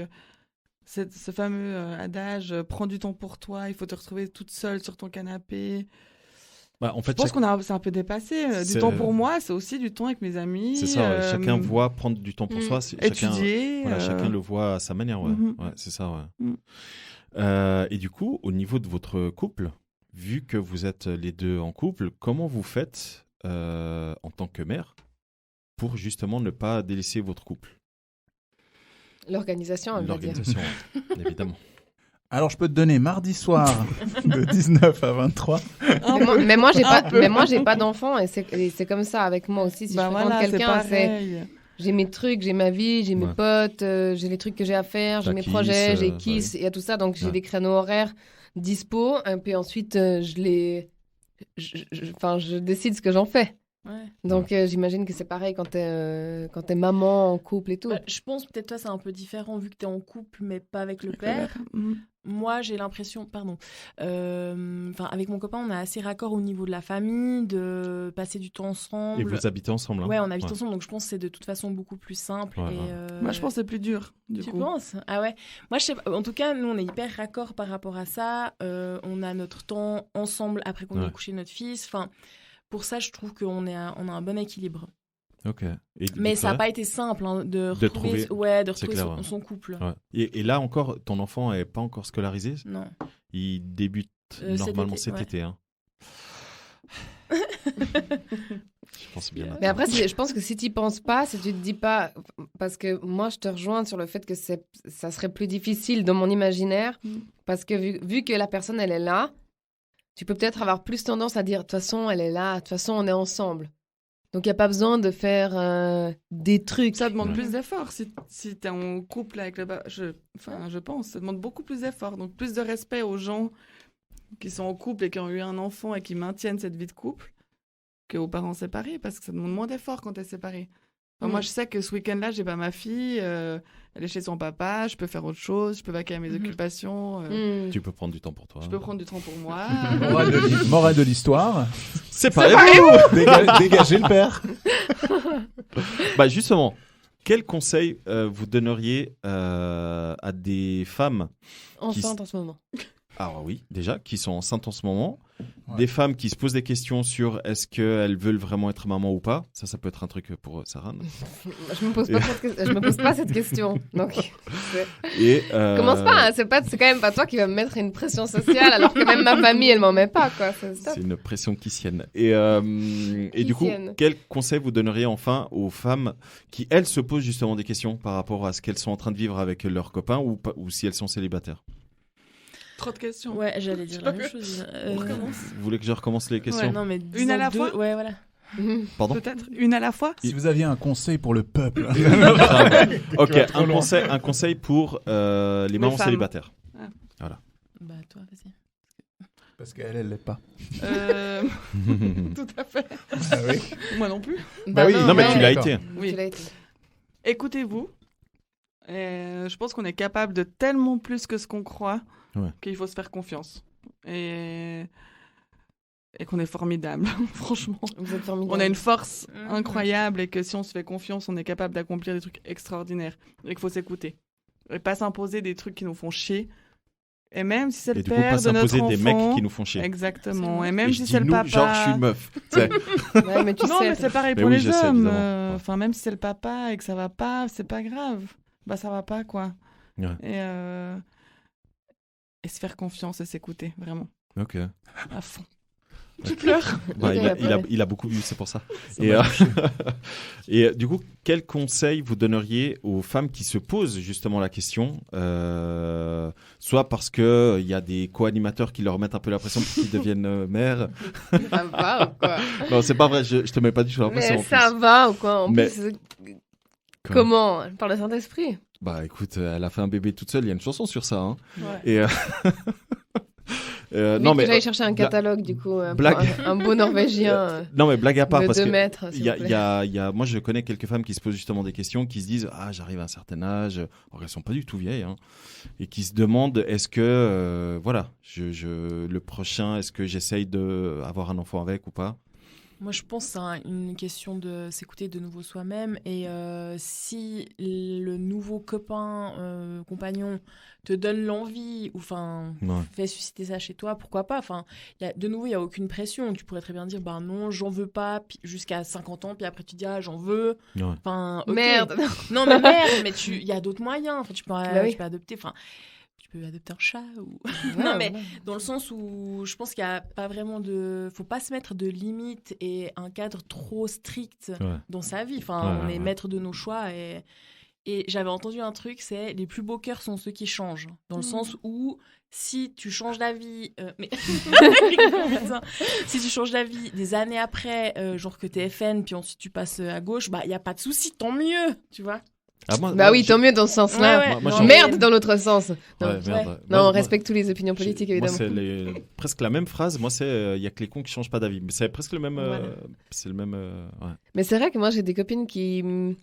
ce fameux adage « prends du temps pour toi, il faut te retrouver toute seule sur ton canapé ». En fait, je pense c'est un peu dépassé. Du temps pour moi, c'est aussi du temps avec mes amis. C'est ça, chacun voit prendre du temps pour soi. Étudier. Chacun le voit à sa manière. Ouais. Ouais, c'est ça, ouais. Et du coup, au niveau de votre couple, vu que vous êtes les deux en couple, comment vous faites en tant que mère pour justement ne pas délaisser votre couple? L'organisation, évidemment. Alors, je peux te donner mardi soir de 19 à 23. Mais moi, j'ai pas d'enfant et c'est comme ça avec moi aussi. Si je fréquente quelqu'un, j'ai mes trucs, j'ai ma vie, j'ai mes potes, j'ai les trucs que j'ai à faire, j'ai mes projets, j'ai Kiss, il y a tout ça. Donc, j'ai des créneaux horaires dispo. Et puis ensuite, je décide ce que j'en fais. Ouais. Donc, j'imagine que c'est pareil quand t'es maman, en couple et tout. Je pense peut-être toi, c'est un peu différent vu que t'es en couple, mais pas avec le père. Moi, j'ai l'impression, avec mon copain, on est assez raccord au niveau de la famille, de passer du temps ensemble. Et vous habitez ensemble, hein? Ouais, on habite ensemble, donc je pense que c'est de toute façon beaucoup plus simple. Ouais, Moi, je pense que c'est plus dur, du coup. Tu penses? Ah ouais. Moi, je sais pas. En tout cas, nous, on est hyper raccord par rapport à ça. On a notre temps ensemble après qu'on ait couché notre fils. Enfin, pour ça, je trouve qu'on a un bon équilibre. Ok. Mais ça n'a pas été simple de retrouver son couple. Ouais. Et là encore, ton enfant n'est pas encore scolarisé? Non. Il débute normalement cet été. Hein. Je pense bien. Mais après, je pense que si tu n'y penses pas, si tu te dis pas... Parce que moi, je te rejoins sur le fait que ça serait plus difficile dans mon imaginaire. Parce que vu que la personne, elle est là, tu peux peut-être avoir plus tendance à dire, de toute façon, elle est là, de toute façon, on est ensemble. Donc, il n'y a pas besoin de faire des trucs. Ça demande plus d'efforts. Si tu es en couple avec je pense, ça demande beaucoup plus d'efforts. Donc, plus de respect aux gens qui sont en couple et qui ont eu un enfant et qui maintiennent cette vie de couple qu'aux parents séparés, parce que ça demande moins d'efforts quand tu es séparé. Enfin, moi, je sais que ce week-end-là, j'ai pas ma fille, elle est chez son papa, je peux faire autre chose, je peux vaquer à mes occupations. Tu peux prendre du temps pour toi. Je peux prendre du temps pour moi. Morale de l'histoire. C'est pas vrai. Dégagez le père. Justement, quel conseil vous donneriez à des femmes enceintes en ce moment? Alors oui, déjà, qui sont enceintes en ce moment. Ouais. Des femmes qui se posent des questions sur est-ce qu'elles veulent vraiment être maman ou pas. Ça peut être un truc pour Sarah. Je me pose pas cette question. Donc, Et commence pas, hein, c'est quand même pas toi qui vas me mettre une pression sociale alors que même ma famille elle m'en met pas quoi. C'est une pression kissienne. Et du coup, quel conseil vous donneriez enfin aux femmes qui elles se posent justement des questions par rapport à ce qu'elles sont en train de vivre avec leurs copains ou si elles sont célibataires? Trop de questions. Ouais, j'allais dire la même chose. On recommence. Vous voulez que je recommence les questions? Ouais, non, mais une à la fois. Ouais, voilà. Pardon? Peut-être une à la fois. Si vous aviez un conseil pour le peuple. Ok, un conseil pour les mamans femmes. célibataires. Ah. Voilà. Bah toi, vas-y. Parce qu'elle l'est pas. Tout à fait. Ah oui. Moi non plus. Bah oui, Non, mais tu l'as d'accord. été. Oui. Tu l'as été. Écoutez-vous. Je pense qu'on est capable de tellement plus que ce qu'on croit qu'il faut se faire confiance. Et qu'on est formidable, franchement. Vous êtes formidable. On a une force incroyable et que si on se fait confiance, on est capable d'accomplir des trucs extraordinaires. Et qu'il faut s'écouter. Et pas s'imposer des trucs qui nous font chier. Et même si c'est le père de notre enfant... Et du coup, pas s'imposer des mecs qui nous font chier. Exactement. Et même et si c'est le papa... genre, je suis une meuf. Ouais, mais tu non, sais, mais c'est pareil Mais pour oui, les je sais, hommes. évidemment. Enfin, même si c'est le papa et que ça va pas, c'est pas grave. Bah, ça va pas, quoi. Ouais. Et se faire confiance et s'écouter, vraiment. Ok. À fond. Tu pleures. Bah, il a beaucoup vu, c'est pour ça. Et du coup, quel conseil vous donneriez aux femmes qui se posent justement la question, soit parce qu'il y a des co-animateurs qui leur mettent un peu la pression pour qu'ils deviennent mères. Ça va ou quoi? Non, c'est pas vrai, je te mets pas du tout la pression. Mais ça va ou quoi? En Mais... plus, comment? Par le Saint-Esprit? Bah écoute, elle a fait un bébé toute seule, il y a une chanson sur ça. Hein. Ouais. Et non mais j'allais chercher un catalogue du coup, blague. Un beau Norvégien. Non mais blague à part de parce 2 que mètres, il y a moi je connais quelques femmes qui se posent justement des questions, qui se disent j'arrive à un certain âge, or elles sont pas du tout vieilles, hein, et qui se demandent est-ce que voilà le prochain, est-ce que j'essaye de avoir un enfant avec ou pas. Moi, je pense que c'est une question de s'écouter de nouveau soi-même. Et si le nouveau copain, compagnon, te donne l'envie ou fait susciter ça chez toi, pourquoi pas. De nouveau, il n'y a aucune pression. Tu pourrais très bien dire non, j'en veux pas, jusqu'à 50 ans, puis après tu dis j'en veux. Ouais. Okay. Merde. Non, mais merde, mais il y a d'autres moyens. Tu peux adopter. Tu peux adopter un chat ou... non, mais dans le sens où je pense qu'il n'y a pas vraiment faut pas se mettre de limites et un cadre trop strict dans sa vie. On est maître de nos choix et j'avais entendu un truc, c'est les plus beaux cœurs sont ceux qui changent. Dans le sens où si tu changes d'avis... si tu changes d'avis des années après, genre que t'es FN, puis ensuite tu passes à gauche, il n'y a pas de souci, tant mieux, tu vois. Tant mieux dans ce sens-là. Merde dans l'autre sens. Non, on respecte toutes les opinions politiques, évidemment. Moi, c'est presque la même phrase. Moi, c'est il y a que les cons qui changent pas d'avis. Mais c'est presque le même. C'est le même. Ouais. Mais c'est vrai que moi, j'ai des copines qui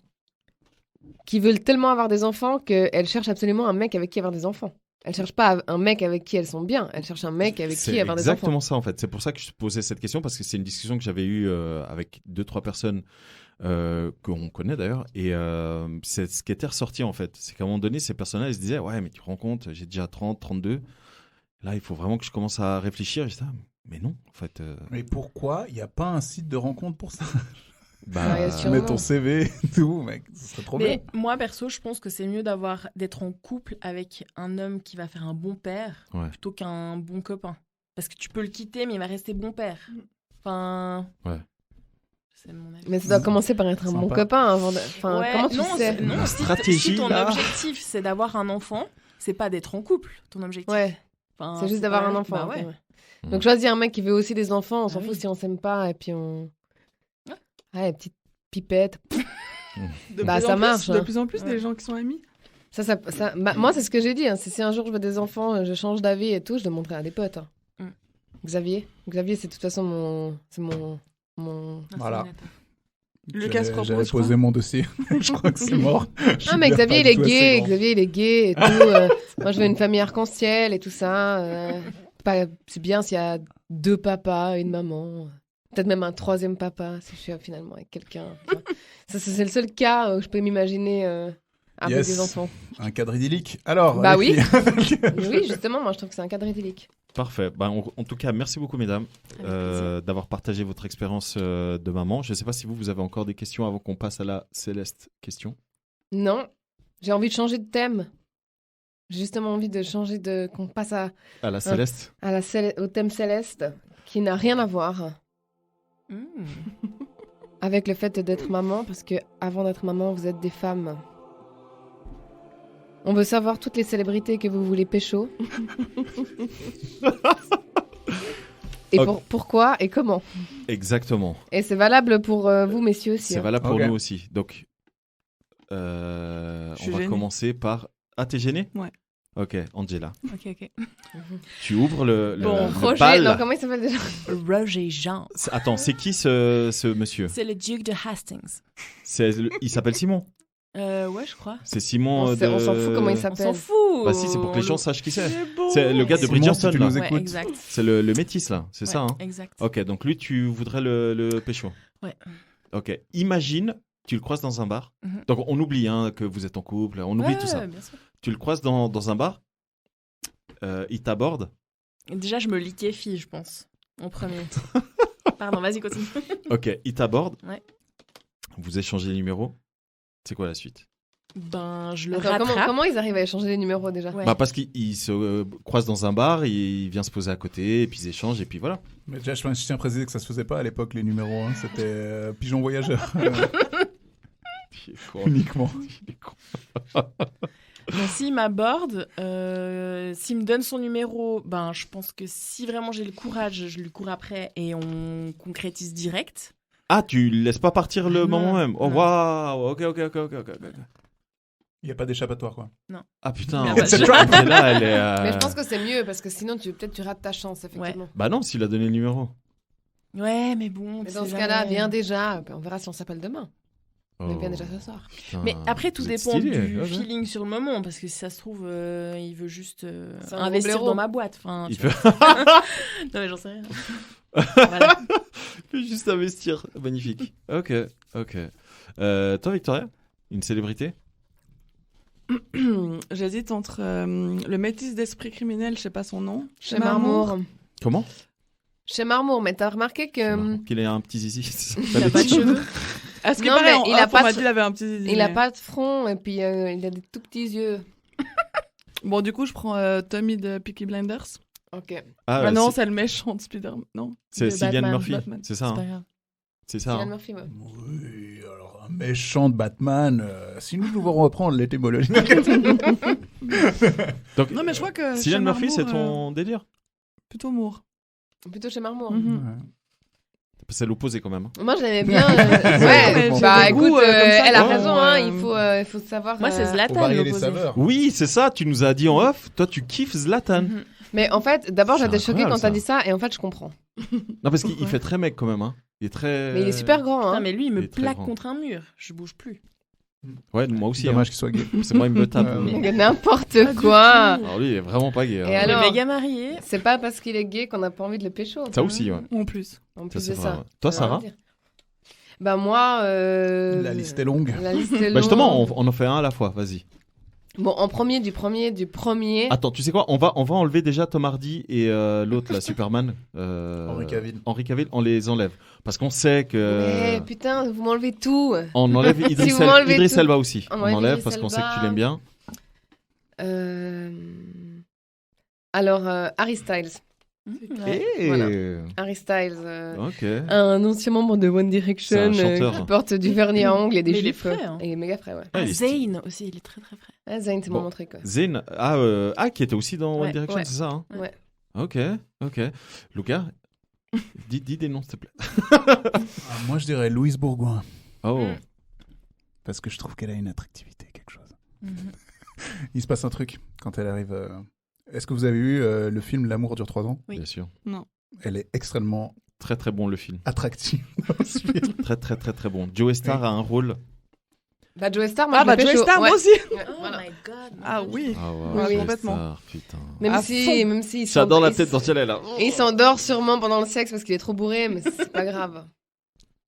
veulent tellement avoir des enfants qu'elles cherchent absolument un mec avec qui avoir des enfants. Elles cherchent pas un mec avec qui elles sont bien. Elles cherchent un mec avec qui avoir des enfants. C'est exactement ça, en fait. C'est pour ça que je posais cette question, parce que c'est une discussion que j'avais eue avec 2-3 personnes qu'on connaît d'ailleurs, et c'est ce qui était ressorti en fait, c'est qu'à un moment donné ces personnes-là ils se disaient mais tu te rends compte, j'ai déjà 30, 32, là il faut vraiment que je commence à réfléchir. Je disais mais non en fait. Mais pourquoi il n'y a pas un site de rencontre pour ça? Tu mets ton CV et tout, mec, ce serait trop bien. Moi perso je pense que c'est mieux d'être en couple avec un homme qui va faire un bon père plutôt qu'un bon copain, parce que tu peux le quitter mais il va rester bon père. C'est mon avis. Mais ça doit commencer par être un bon copain avant comment tu sais? Non, si ton objectif c'est d'avoir un enfant, c'est pas d'être en couple, ton objectif. C'est juste d'avoir un enfant. Donc choisir un mec qui veut aussi des enfants, on s'en fout si on s'aime pas, et puis on... petite pipette. Ça marche. De plus en plus des gens qui sont amis. Moi c'est ce que j'ai dit, hein. Si un jour je veux des enfants, je change d'avis et tout, je demanderai à des potes. Hein. Xavier, c'est de toute façon mon... Voilà. Lucas propose. J'avais posé mon dossier. Je crois que c'est mort. Mais Xavier il est gay. Xavier il est gay et tout. Moi je veux une famille arc-en-ciel et tout ça. C'est bien s'il y a 2 papas, une maman. Peut-être même un 3e papa si je suis finalement avec quelqu'un. Ça c'est le seul cas où je peux m'imaginer avec Yes. des enfants. Un cadre idyllique. Alors, Bah les oui. filles. Oui, justement, moi je trouve que c'est un cadre idyllique. Parfait. En tout cas, merci beaucoup, mesdames, d'avoir partagé votre expérience de maman. Je ne sais pas si vous avez encore des questions avant qu'on passe à la Céleste question. Non, j'ai envie de changer de thème. J'ai justement envie de changer de... qu'on passe à À la Céleste au thème céleste, qui n'a rien à voir avec le fait d'être maman, parce que avant d'être maman, vous êtes des femmes. On veut savoir toutes les célébrités que vous voulez pécho. Et pourquoi et comment. Exactement. Et c'est valable pour vous, messieurs aussi. C'est valable pour Ok. nous aussi. Donc, on va gênée. commencer par... Ah, t'es gênée? Ouais. Ok, Angela. Ok. Tu ouvres le Roger, bal. non, comment il s'appelle déjà? Roger Jean. Attends, c'est qui ce monsieur? C'est le duc de Hastings. Il s'appelle Simon. Ouais, je crois. C'est Simon On s'en fout comment il On s'appelle. s'en fout. Bah si, c'est pour que les gens sachent qui c'est. beau. C'est le gars de Simon, Bridgerton, si tu là. nous Ouais, écoutes. exact. C'est le métis, là. C'est ça, hein? Exact. Ok, donc lui, tu voudrais le pécho. Ouais. Ok, imagine, tu le croises dans un bar. Mhm. Donc on oublie que vous êtes en couple, on oublie tout ça. Ouais, bien sûr. Tu le croises dans un bar, il t'aborde. Déjà, je me liquéfie, je pense, en premier. Pardon, vas-y, continue. Ok, il t'aborde. Ouais. Vous échangez les numéros. C'est quoi la suite? Ben, je le Attends, rattrape. comment ils arrivent à échanger les numéros déjà? Ouais. Bah parce qu'il se croise dans un bar, il vient se poser à côté, et puis ils échangent, et puis voilà. Mais déjà, je tiens à préciser que ça se faisait pas à l'époque, les numéros. Hein. C'était pigeon voyageur. Uniquement. Donc, s'il m'aborde, s'il me donne son numéro, ben, je pense que si vraiment j'ai le courage, je lui cours après et on concrétise direct. Ah, tu laisses pas partir le Non, moment même. Oh non. waouh, ok. Il n'y a pas d'échappatoire, quoi. Ah putain, Ah, bah, c'est je- là, elle est. Mais je pense que c'est mieux parce que sinon peut-être tu rates ta chance effectivement. Bah non, s'il a donné le numéro. Ouais, mais bon. Mais tu dans sais ce cas-là, jamais. viens déjà. On verra si on s'appelle demain. Mais viens déjà ce soir. Putain, Mais après, tout vous êtes dépend stylé, du ouais. feeling sur le moment, parce que si ça se trouve, il veut juste C'est un investir gros blaireau. dans ma boîte. Enfin, Il tu fait... vois. Non, mais j'en sais rien. Voilà. Il fait juste investir. Magnifique. Ok. Toi, Victoria, une célébrité? J'hésite entre le métis d'esprit criminel, je sais pas son nom. Chez Marmour. Comment? Chez Marmour, mais t'as remarqué que Qu'il ait un petit zizi. Il a pas de cheveux. À ce qui Non, paraît, mais il a on pas m'a de- dit qu'il avait un petit zizi, il a mais- pas de front et puis il a des tout petits yeux. Bon, du coup, je prends Tommy de Peaky Blinders. Ok. Ah, Non, c'est le méchant de Spider-Man. Non. c'est de Cillian Batman. Murphy. Batman. C'est ça. C'est pas Hein. grave. C'est ça. Cillian Hein. Murphy, ouais. Oui, alors un méchant de Batman. Si nous devons reprendre l'étymologie. Donc, Non, mais je crois que. Cillian chez Murphy, c'est Marmour, ton délire. Plutôt Moore. Plutôt chez Marmour. Mhm. C'est l'opposé quand même. Hein. Moi, je l'aimais bien. mais Ouais, j'ai bah des écoute, goûts, comme ça, elle a quoi. raison, hein, il faut savoir. Moi, c'est Pour Zlatan, varier les l'opposé. saveurs. Oui, c'est ça. Tu nous as dit en off. Toi, tu kiffes Zlatan. Mhm. Mais en fait, d'abord, C'est j'étais choquée incroyable, quand t'as ça. dit ça, et en fait, je comprends. Non, parce qu'il fait très mec quand même. Hein. Il est très. Mais il est super grand, hein. Non, mais lui, il Il me est très plaque grand. contre un mur. Je bouge plus. Ouais, moi aussi. Dommage qu'il soit gay. Hein. C'est moi, il me tape. N'importe Pas du quoi. tout. Alors lui, il est vraiment pas gay. Et hein. Il est alors méga marié. C'est pas parce qu'il est gay qu'on n'a pas envie de le pécho. Ça aussi, ouais. En plus. En Ça, plus c'est de vrai, ça. ouais. Toi, Ça veut Sarah? rien dire. Bah moi... La liste est longue. La liste est longue. Bah justement, on en fait un à la fois. Vas-y. Bon, en premier, du premier. Attends, tu sais quoi? On va enlever déjà Tom Hardy et l'autre, là, Superman. Henry Cavill. Henry Cavill, on les enlève. Parce qu'on sait que. Mais putain, vous m'enlevez tout. On enlève Idris, vous m'enlevez Idris tout. Elba aussi. On On enlève enlève Idris parce qu'on sait que Elba. tu l'aimes bien. Alors, Harry Styles. Ouais. Voilà. Harry Styles. Ok. Un ancien membre de One Direction C'est un chanteur. qui porte du vernis à ongles et des Mais il est gifles. frais, hein. Et il est méga frais, ouais. Ah, il est stylé. Zayn aussi, il est très très frais. Ah, Zayn, c'est Bon. mon truc. Ouais. Zayn, qui était aussi dans One Ouais, Direction, ouais. c'est ça hein? Ouais. Ok. Lucas, dis des noms, s'il te plaît. Moi, je dirais Louise Bourgoin. Oh. Parce que je trouve qu'elle a une attractivité, quelque chose. Mhm. Il se passe un truc quand elle arrive. Est-ce que vous avez vu le film L'amour dure 3 ans? Oui. Bien sûr. Non. Elle est extrêmement Très très bon le film. attractive dans ce film. Très très très très bon. Joe Star Oui. a un rôle. Bah, Joe Star, moi, Ah, je bah, le Joe pécho. Star, Ouais. moi aussi. Ouais, Oh voilà. my god. Ah oui. Ah Oui, Joe complètement. Star, putain. Même À si, fond. même si il J'adore la s'end- tête d'Angela là. Et il s'endort sûrement pendant le sexe parce qu'il est trop bourré, mais c'est pas grave.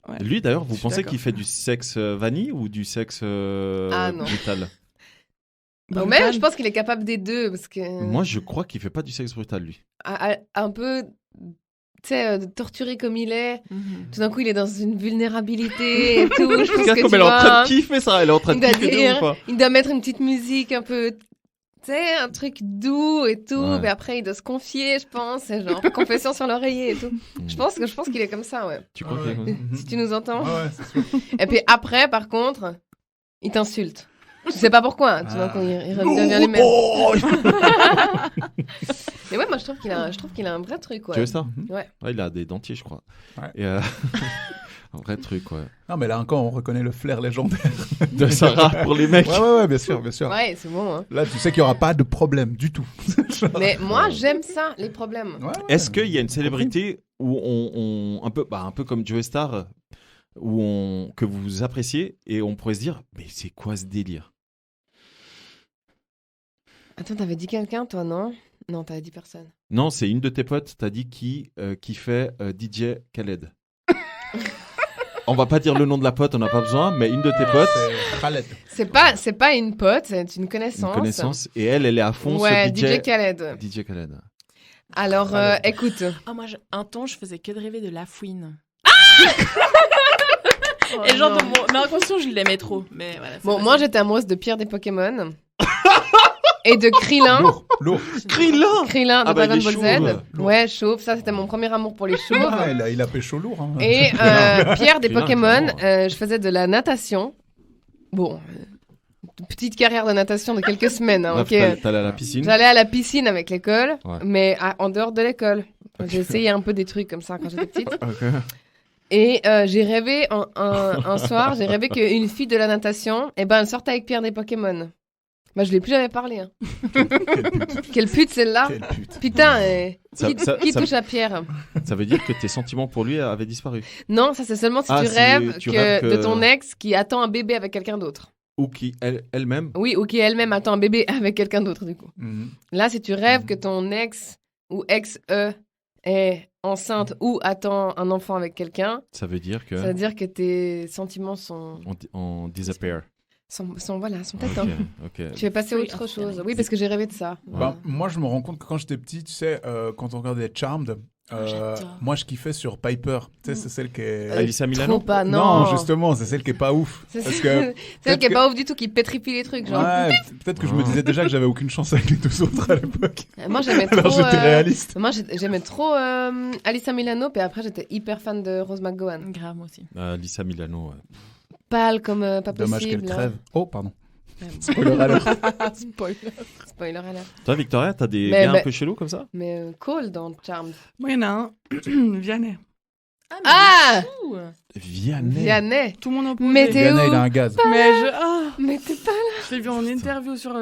Ouais. Lui d'ailleurs, vous Je suis pensez d'accord. qu'il fait du sexe vanille ou du sexe Ah, non. brutal? Même, je pense qu'il est capable des deux. Parce que... Moi, je crois qu'il fait pas du sexe brutal, lui. Un peu, tu sais, torturé comme il est. Tout d'un coup, il est dans une vulnérabilité et tout. Je pense que comme elle est en train de kiffer ça. Elle est en train de kiffer ou pas? Il doit mettre une petite musique un peu... Tu sais, un truc doux et tout. Mais après, il doit se confier, je pense. C'est genre confession sur l'oreiller et tout. Je pense qu'il est comme ça, ouais. Tu crois qu'il est comme ça? Si tu nous entends. Ouais, c'est sûr. Et puis après, par contre, il t'insulte. Je sais pas pourquoi. Tout d'un coup, il redevient les mêmes. Mais ouais, moi, je trouve qu'il a un vrai truc, ouais. Tu veux ça? Ouais. Il a des dentiers, je crois. Ouais. Et un vrai truc, ouais. Non, mais là encore, on reconnaît le flair légendaire de Sarah pour les mecs. Ouais, bien sûr. Ouais, c'est bon. Hein. Là, tu sais qu'il n'y aura pas de problème du tout. Mais moi, j'aime ça, les problèmes. Ouais. Est-ce qu'il y a une célébrité où on un peu comme Joe Star, que vous appréciez et on pourrait se dire, mais c'est quoi ce délire? Attends, t'avais dit quelqu'un, toi, non? Non, t'avais dit personne. Non, c'est une de tes potes, t'as dit qui fait DJ Khaled. On va pas dire le nom de la pote, on n'a pas besoin, mais une de tes potes. C'est Khaled. C'est pas une pote, c'est une connaissance. Une connaissance. Et elle est à fond sur DJ Khaled. DJ Khaled. Alors, écoute. Moi, un temps, je faisais que de rêver de Lafouine. Oh, et genre, dans mon inconscient, je l'aimais trop. Mais voilà, bon, moi, j'étais amoureuse de Pierre des Pokémon. Et de Krillin. Lourd. Krillin de Dragon Ball Z. Lourd. Ouais, chauve. Ça, c'était mon premier amour pour les chauves. Ah, il a pécho lourd. Hein. Et Pierre des Krillin, Pokémon, clairement. je faisais de la natation. Bon, petite carrière de natation de quelques semaines. Hein, Bref, ok. t'allais à la piscine. J'allais à la piscine avec l'école, Ouais. mais en dehors de l'école. J'ai essayé un peu des trucs comme ça quand j'étais petite. Ok. Et j'ai rêvé, un soir, j'ai rêvé qu'une fille de la natation, elle sortait avec Pierre des Pokémon. Bah, je lui ai plus jamais parlé. Hein. Quelle pute celle-là. Quelle pute. Putain, qui touche à Pierre? Ça veut dire que tes sentiments pour lui avaient disparu. Non, ça c'est seulement si tu rêves de ton ex qui attend un bébé avec quelqu'un d'autre. Ou qui, elle-même. Oui, ou qui elle-même attend un bébé avec quelqu'un d'autre, du coup. Là, si tu rêves que ton ex ou ex-e est enceinte ou attend un enfant avec quelqu'un, Ça veut dire que. ça veut dire que tes sentiments sont On disappear. peut-être. Hein. Ok. Tu veux passer à autre chose. Oui, parce que j'ai rêvé de ça. Bah, moi, je me rends compte que quand j'étais petit, tu sais, quand on regardait Charmed, moi, je kiffais sur Piper. Tu sais, c'est celle qui est... Alyssa Milano. Trop pas, Non, justement, c'est celle qui est pas ouf. C'est Parce que celle qui est pas ouf du tout, qui pétrifie les trucs. Genre. Ouais, peut-être que je me disais déjà que j'avais aucune chance avec les deux autres à l'époque. Moi, j'aimais trop. Alors, j'étais réaliste. Moi, j'aimais trop Alyssa Milano, puis après, j'étais hyper fan de Rose McGowan. Grave, moi aussi. Alyssa Milano, ouais. Pâle comme pas Dommage possible. qu'elle crève. Oh, pardon. Spoiler alert. Spoiler alert. Toi, Victoria, t'as des Mais- gars mais- un peu chelous comme ça? Mais Cole dans Charmed. Moi, il y en a un. Vianney. Ah Ouh. Vianney. Tout le monde opposé. Mais t'es Vianney, où il a un gaz. Mais t'es pas là. je l'ai vu en interview sur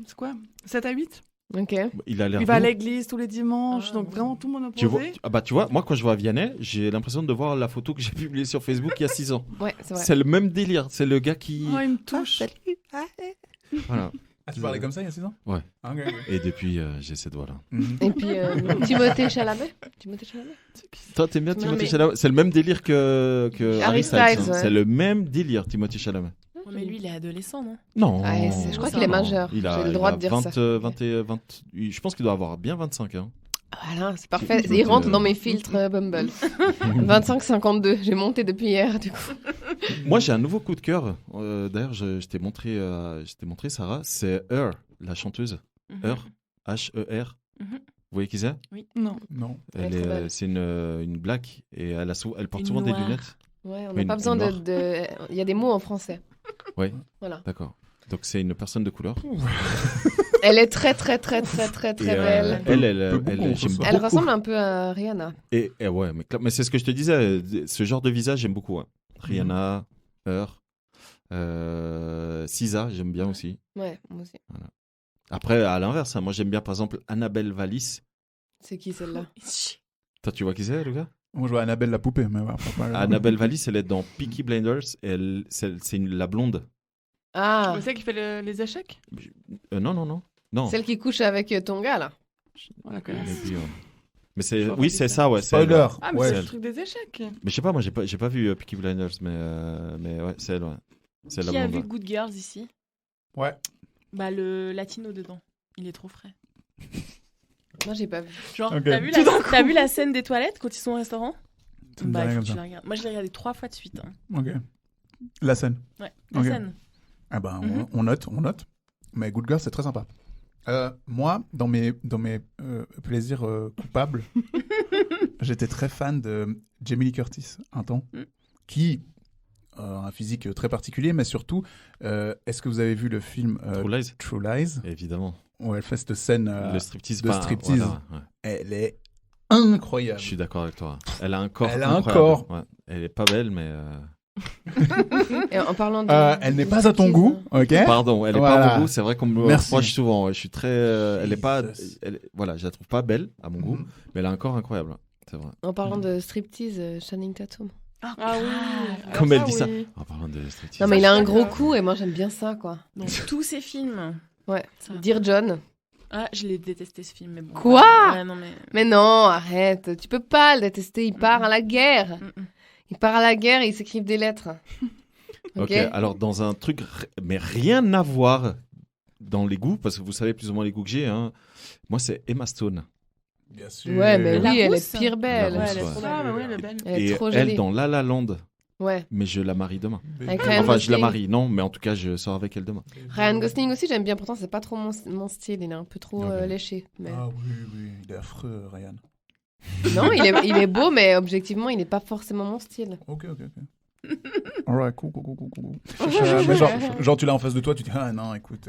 c'est quoi 7 à 8. Ok. Il a l'air Il va à doux. l'église tous les dimanches, donc vraiment tout le monde Tu vois, opposé. tu vois, moi quand je vois Vianney, j'ai l'impression de voir la photo que j'ai publiée sur Facebook il y a 6 ans. Ouais, c'est vrai. C'est le même délire. C'est le gars qui. Oh, il me touche. Voilà. Ah, tu parlais comme ça il y a 6 ans? Ouais. Ah, ok. Et depuis, j'ai cette voix-là. Et puis Timothée Chalamet. Toi, t'aimes bien Non, Timothée mais- Chalamet? C'est le même délire que Harry Harry Styles. Styles, ouais. C'est le même délire, Timothée Chalamet. Ouais, mais lui, il est adolescent, non? Non. Ouais, je crois qu'il est majeur. Il a, J'ai le il droit a de dire 20, ça. 20, je pense qu'il doit avoir bien 25 ans. Voilà, c'est parfait. Il rentre dans mes filtres Bumble. 25-52. J'ai monté depuis hier, du coup. Moi, j'ai un nouveau coup de cœur. D'ailleurs, je t'ai montré, Sarah. C'est Her, la chanteuse. Her, H-E-R. Mhm. Vous voyez qui c'est? Oui. Non. Non. Elle est très belle. C'est une black et elle porte Une souvent des noire. lunettes. Ouais, on n'a Une- pas besoin une de. Il y a des mots en français. Oui, Voilà. d'accord. Donc, c'est une personne de couleur. Elle est très, très, très, très, très, très Et, belle. j'aime Elle ressemble un peu à Rihanna. Et ouais, mais c'est ce que je te disais. Ce genre de visage, j'aime beaucoup. Hein. Rihanna, Her, Sisa, j'aime bien aussi. Ouais, moi aussi. Voilà. Après, à l'inverse, hein, moi j'aime bien par exemple Annabelle Wallis. C'est qui celle-là? Toi, tu vois qui c'est, le gars? Moi, je vois Annabelle la poupée. Mais ouais, pas Annabelle Wallis, elle est dans Peaky Blinders. Et c'est la blonde. Ah, C'est celle qui fait les échecs. Non. celle qui couche avec ton gars, là. On la connaît. Et puis, Mais c'est, Je vois oui, pas c'est qui ça, ouais. c'est elle. Spoiler. Ah, mais Ouais. c'est le truc des échecs. Mais je sais pas, moi j'ai pas vu Peaky Blinders, mais ouais, c'est elle, ouais. C'est la Qui a blonde. vu Good Girls ici? Ouais. Bah, le latino dedans. Il est trop frais. Moi, j'ai pas vu. Genre, Ok. t'as vu la scène des toilettes quand ils sont au restaurant? Ça me dit Bah, rien il faut comme que tu ça. la regardes. Moi, je l'ai regardé 3 fois de suite. Hein. Ok. La scène. Ouais, la Ok. scène. Ah ben, Mhm. on note. Mais Good Girl, c'est très sympa. Moi, dans mes plaisirs coupables, j'étais très fan de Jamie Lee Curtis, un temps, qui a un physique très particulier, mais surtout, est-ce que vous avez vu le film True Lies Évidemment. Où elle fait cette scène le striptease. de striptease. Voilà, ouais. Elle est incroyable. Je suis d'accord avec toi. Elle a un corps Elle a un incroyable. corps. Ouais. Elle est pas belle, mais... Et en parlant de... elle n'est pas à ton goût, ok? Pardon, elle est Voilà. pas à mon goût. C'est vrai qu'on me Merci. reproche souvent. Ouais, je suis très... elle est pas... Jesus. Voilà, je la trouve pas belle à mon goût, Mhm. mais elle a un corps incroyable. Ouais. C'est vrai. En parlant de striptease, Channing Tatum. Ah oui. Comme elle dit oui. ça. En parlant de striptease. Non, mais il a un gros d'accord. coup et moi, j'aime bien ça, quoi. Dans tous ces films. Ouais. Ça. Dear John. Ah, je l'ai détesté ce film, mais bon. Quoi? Ouais, non, mais... Mais non, arrête. Tu peux pas le détester. Il part à la guerre. Mm-mm. Il part à la guerre et ils s'écrivent des lettres. Ok, alors dans un truc, mais rien à voir dans les goûts, parce que vous savez plus ou moins les goûts que j'ai. Hein. Moi, c'est Emma Stone. Bien sûr. Ouais, mais La oui, elle rousse. est pire belle. La Ouais, rousse, elle est ouais. trop belle. Ah, bah ouais, elle est belle. Elle est Et trop elle jolie. dans La La Land. Ouais. Mais je la marie demain. Avec Ryan Enfin, je la Gosling. marie, non, mais en tout cas, je sors avec elle demain. Ryan Gosling aussi, j'aime bien. Pourtant, c'est pas trop mon style. Il est un peu trop Ok. léché. Mais... Ah oui, il est affreux, Ryan. Non, il est beau, mais objectivement, il n'est pas forcément mon style. Ok. Alright, cool. Mais genre, tu l'as en face de toi, tu dis, ah non, écoute,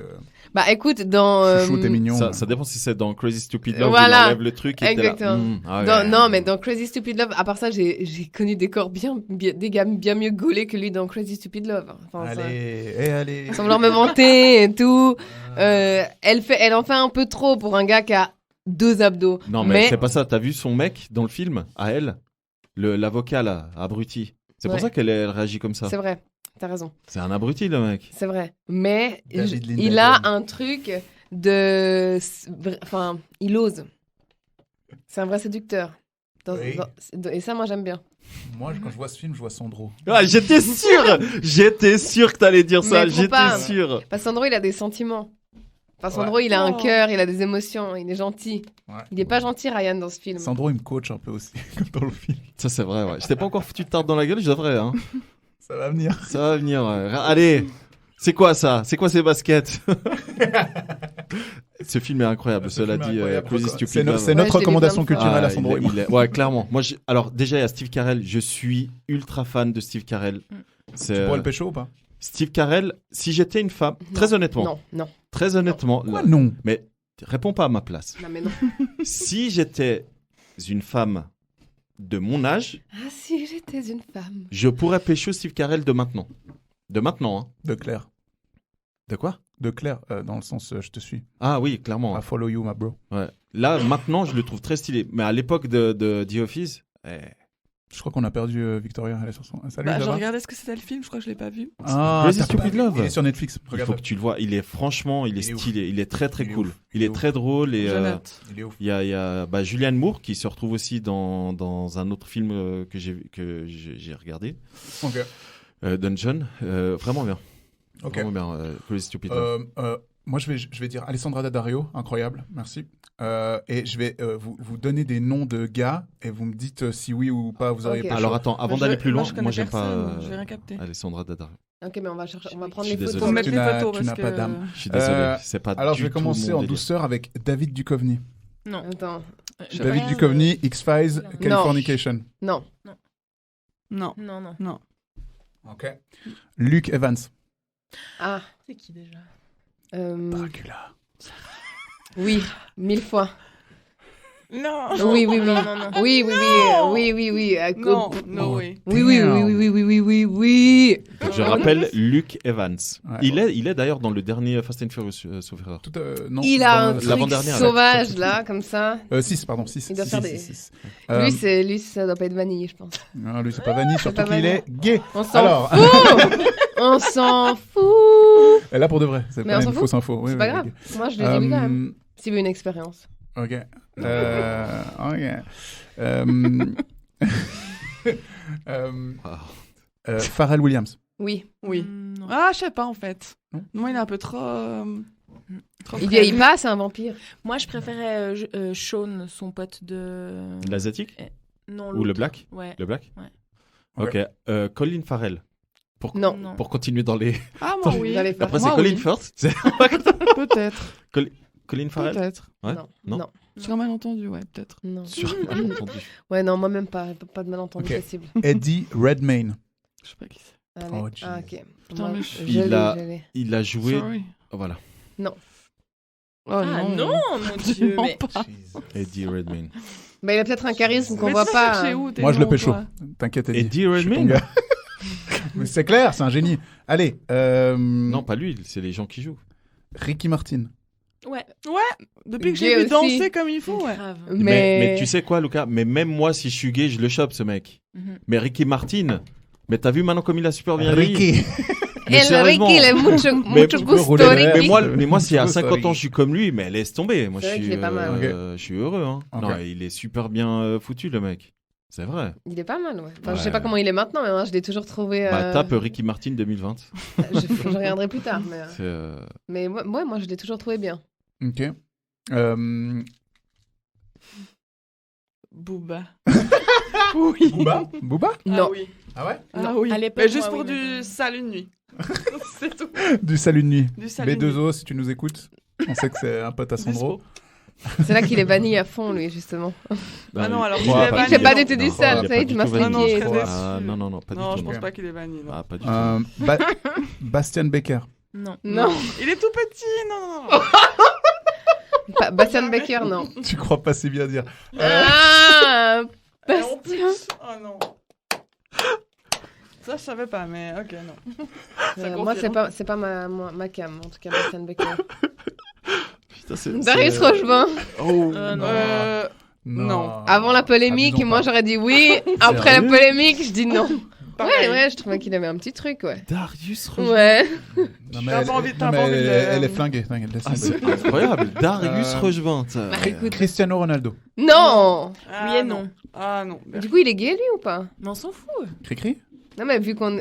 Bah écoute, dans... chouchou, t'es mignon. Ça dépend si c'est dans Crazy Stupid Love, Voilà. il enlève le truc et t'es là, Exactement. ah ouais. Non, mais dans Crazy Stupid Love, à part ça, j'ai connu des corps des gars bien mieux gaulés que lui dans Crazy Stupid Love. Enfin, Allez. sans vouloir me vanter et tout. Elle en fait un peu trop pour un gars qui a 2 abdos. Non, mais c'est pas ça. T'as vu son mec dans le film, à elle, l'avocat là, abruti. C'est pour Ouais. ça qu'elle réagit comme ça. C'est vrai, t'as raison. C'est un abruti le mec. C'est vrai. Mais David il Lindenberg. a un truc de... Enfin, il ose. C'est un vrai séducteur. Oui. Et ça, moi, j'aime bien. Moi, quand je vois ce film, je vois Sandro. Ah, j'étais sûr que t'allais dire ça. Mais trop J'étais pas. sûr. Parce que Sandro, il a des sentiments. Enfin, Sandro, il a un cœur, il a des émotions, il est gentil. Ouais. Il est pas gentil, Ryan, dans ce film. Sandro, il me coach un peu aussi, comme dans le film. Ça c'est vrai. Ouais. Je t'ai pas encore foutu de tarte dans la gueule, je devrais. Hein. Ça va venir. Ça va venir. Ouais. Allez. C'est quoi ça? C'est quoi ces baskets? Ce film est incroyable. Cela dit, Crazy Stupid c'est Love. notre Ouais, je l'ai vu recommandation plein de fois. culturelle à Sandro et moi. Ouais, clairement. Moi, alors déjà, il y a Steve Carell. Je suis ultra fan de Steve Carell. C'est Tu pourrais le pécho ou pas? Steve Carell. Si j'étais une femme, très honnêtement, Non. très honnêtement, Quoi, là- non? mais réponds pas à ma place. Non, mais non. Si j'étais une femme de mon âge, Ah, si j'étais une femme. je pourrais pécho Steve Carell de maintenant. De maintenant, hein. De Claire. De quoi? De Claire, dans le sens, je te suis. Ah oui, clairement. I follow you, my bro. Ouais. Là, maintenant, je le trouve très stylé. Mais à l'époque de The Office, Je crois qu'on a perdu Victoria. Elle est sur son... Salut, Bah, ça je va? regardais ce que c'était le film, je crois que je l'ai pas vu. Ah, Crazy t'as Stupid pas- Love. Il est sur Netflix. il Regarde. faut que tu le vois. Il est franchement, il est Il est ouf. stylé. Il est très très Il est cool. ouf. Il est très drôle. Et Je note. Il est ouf. il y a Julianne Moore qui se retrouve aussi dans un autre film que j'ai regardé. Ok. Dungeon. Vraiment bien. Ok. Vraiment bien. Crazy Stupid Love. Moi, je vais dire Alessandra Daddario, incroyable, merci. Et je vais vous donner des noms de gars et vous me dites si oui ou pas vous auriez Ok. pas. Alors attends, avant Moi, d'aller je- plus loin, moi, je connais moi j'aime personne, pas je vais rien capter. Alessandra Daddario. Ok, mais on va prendre Je suis les photos. désolé. Faut mettre Tu les n'as- photos tu parce n'as pas que- d'âme. Je suis désolé, Euh, c'est pas Alors, du je vais tout commencer mon en délire. douceur avec David Duchovny. Non. Attends. David Duchovny, X-Files, Non. Californication. Non. Non. Non. Ok. Luke Evans. Ah. C'est qui déjà? Dracula. Oui, 1000 fois. Non. Oui. Non. Oui. Non, Oh, no way. Oui. Je rappelle Luke Evans. Ouais. Il est d'ailleurs dans le dernier Fast and Furious, sauf erreur. Tout, non, Il a un dans- truc l'avant-dernière, là. sauvage, là, comme ça. 6, pardon, 6. Il doit faire des- Six. Lui, ça doit pas être vanille, je pense. Non, lui, c'est pas vanille, surtout pas qu'il vanille. est gay. On s'en Alors, fout. On s'en fout. et là pour de vrai, c'est Mais pas on une s'en fout. fausse info. Oui, C'est oui, pas oui, grave. ok. Moi, je l'ai vu quand même. S'il veut une expérience. Ok. Ok. Pharrell Williams. Oui. Oui. Non. Ah, je sais pas en fait. Non Moi, il est un peu trop. Il vieillit pas, c'est un vampire. Moi, je préférais Sean, son pote de... L'asiatique Non, ou le black? Ouais. Le black? Ouais. Ok. Colin Farrell. Non. Pour continuer dans les... Ah, moi, oui. Après, c'est Moi, Colin oui. Firth. Peut-être. Colin Farrell? Peut-être. Ouais. Non. Sur un malentendu, ouais, peut-être. Non. Sur un malentendu. Ouais, non, moi même pas. Pas de malentendu Ok. possible. Eddie Redmayne. Je sais pas qui c'est. Allez. Oh, Ah, jeez. ok. Putain, Moi, mais je il l'ai. Il a joué... Sorry. Voilà. Non. Oh Ah non, mon Dieu. Mais... Eddie Redmayne. Bah, il a peut-être un charisme qu'on Mais voit tu pas. cherches où, tes Moi, je le noms, pécho. toi T'inquiète, Eddie. Eddie Je suis ton Redmayne? gars. Mais c'est clair, c'est un génie. Allez. Non, pas lui, c'est les gens qui jouent. Ricky Martin. Ouais. Depuis que Gay j'ai vu aussi. danser comme il faut, ouais. Grave. Mais tu sais quoi, Lucas? Mais même moi, si je suis gay, je le chope, ce mec. Mhm. Mais Ricky Martin, mais t'as vu maintenant comme il a super bien vieilli? Ricky. Mais El sérieusement. Ricky, il est mucho gusto, rouler derrière. Ricky. Mais moi, si à Sorry. 50 ans, je suis comme lui, mais laisse tomber. Moi, C'est vrai qu'il est pas mal. je suis heureux. Hein. Ok. Non, il est super bien foutu, le mec. C'est vrai. Il est pas mal, ouais. Enfin, je Ouais. sais pas comment il est maintenant, mais moi, je l'ai toujours trouvé. Bah, tape Ricky Martin 2020. je regarderai plus tard. C'est, Mais moi, je l'ai toujours trouvé bien. Ok. Booba. Oui. Booba Non. Ah oui. Ah ouais Ah Non. oui. À l'époque, Mais juste moi, pour oui, du mais- salut de nuit. C'est tout. Du salut de nuit. Du salut de nuit. B2O, si tu nous écoutes. On sait que c'est un pote à Sandro. C'est là qu'il est vanille à fond, lui, justement. Ah non, alors il- qu'il Ouais, est pas vanille, Il fait pas non. du tout du Non, sale, il a ça y est, pas tu du m'as tout vanille. Non, je friqué. serais Ah, déçue. non, pas Non, du je tout. pense Ok. pas qu'il est vanille. non. Ah, pas du tout. Bastien Becker. Non. Non. Il est tout petit, non. Bastian Becker, non. Tu crois pas si bien dire. Ah Et en Bastien. plus- Oh non. Ça, je savais pas, mais ok, non. Ça Moi, confirme. c'est pas ma cam, en tout cas, Bastian Becker. Putain, c'est- Darius c'est- Rochevin. Oh. non. Non. Avant la polémique, Abusons moi, pas. j'aurais dit oui. Après la Sérieux polémique, je dis non. Pareil. Ouais, je trouvais qu'il avait un petit truc, ouais. Darius Rochevin. Ouais. Non, mais T'as elle, pas envie- non, t'as mais pas envie de- elle est flinguée. T'inquiète, laisse Ah, tomber. c'est incroyable. Darius Rochevin. ça. Bah, écoute. Cristiano Ronaldo. Non. Ah, Oui et non. Ah non. Du coup, il est gay, lui, ou pas? Mais on s'en fout. Cricri Non, mais vu qu'on...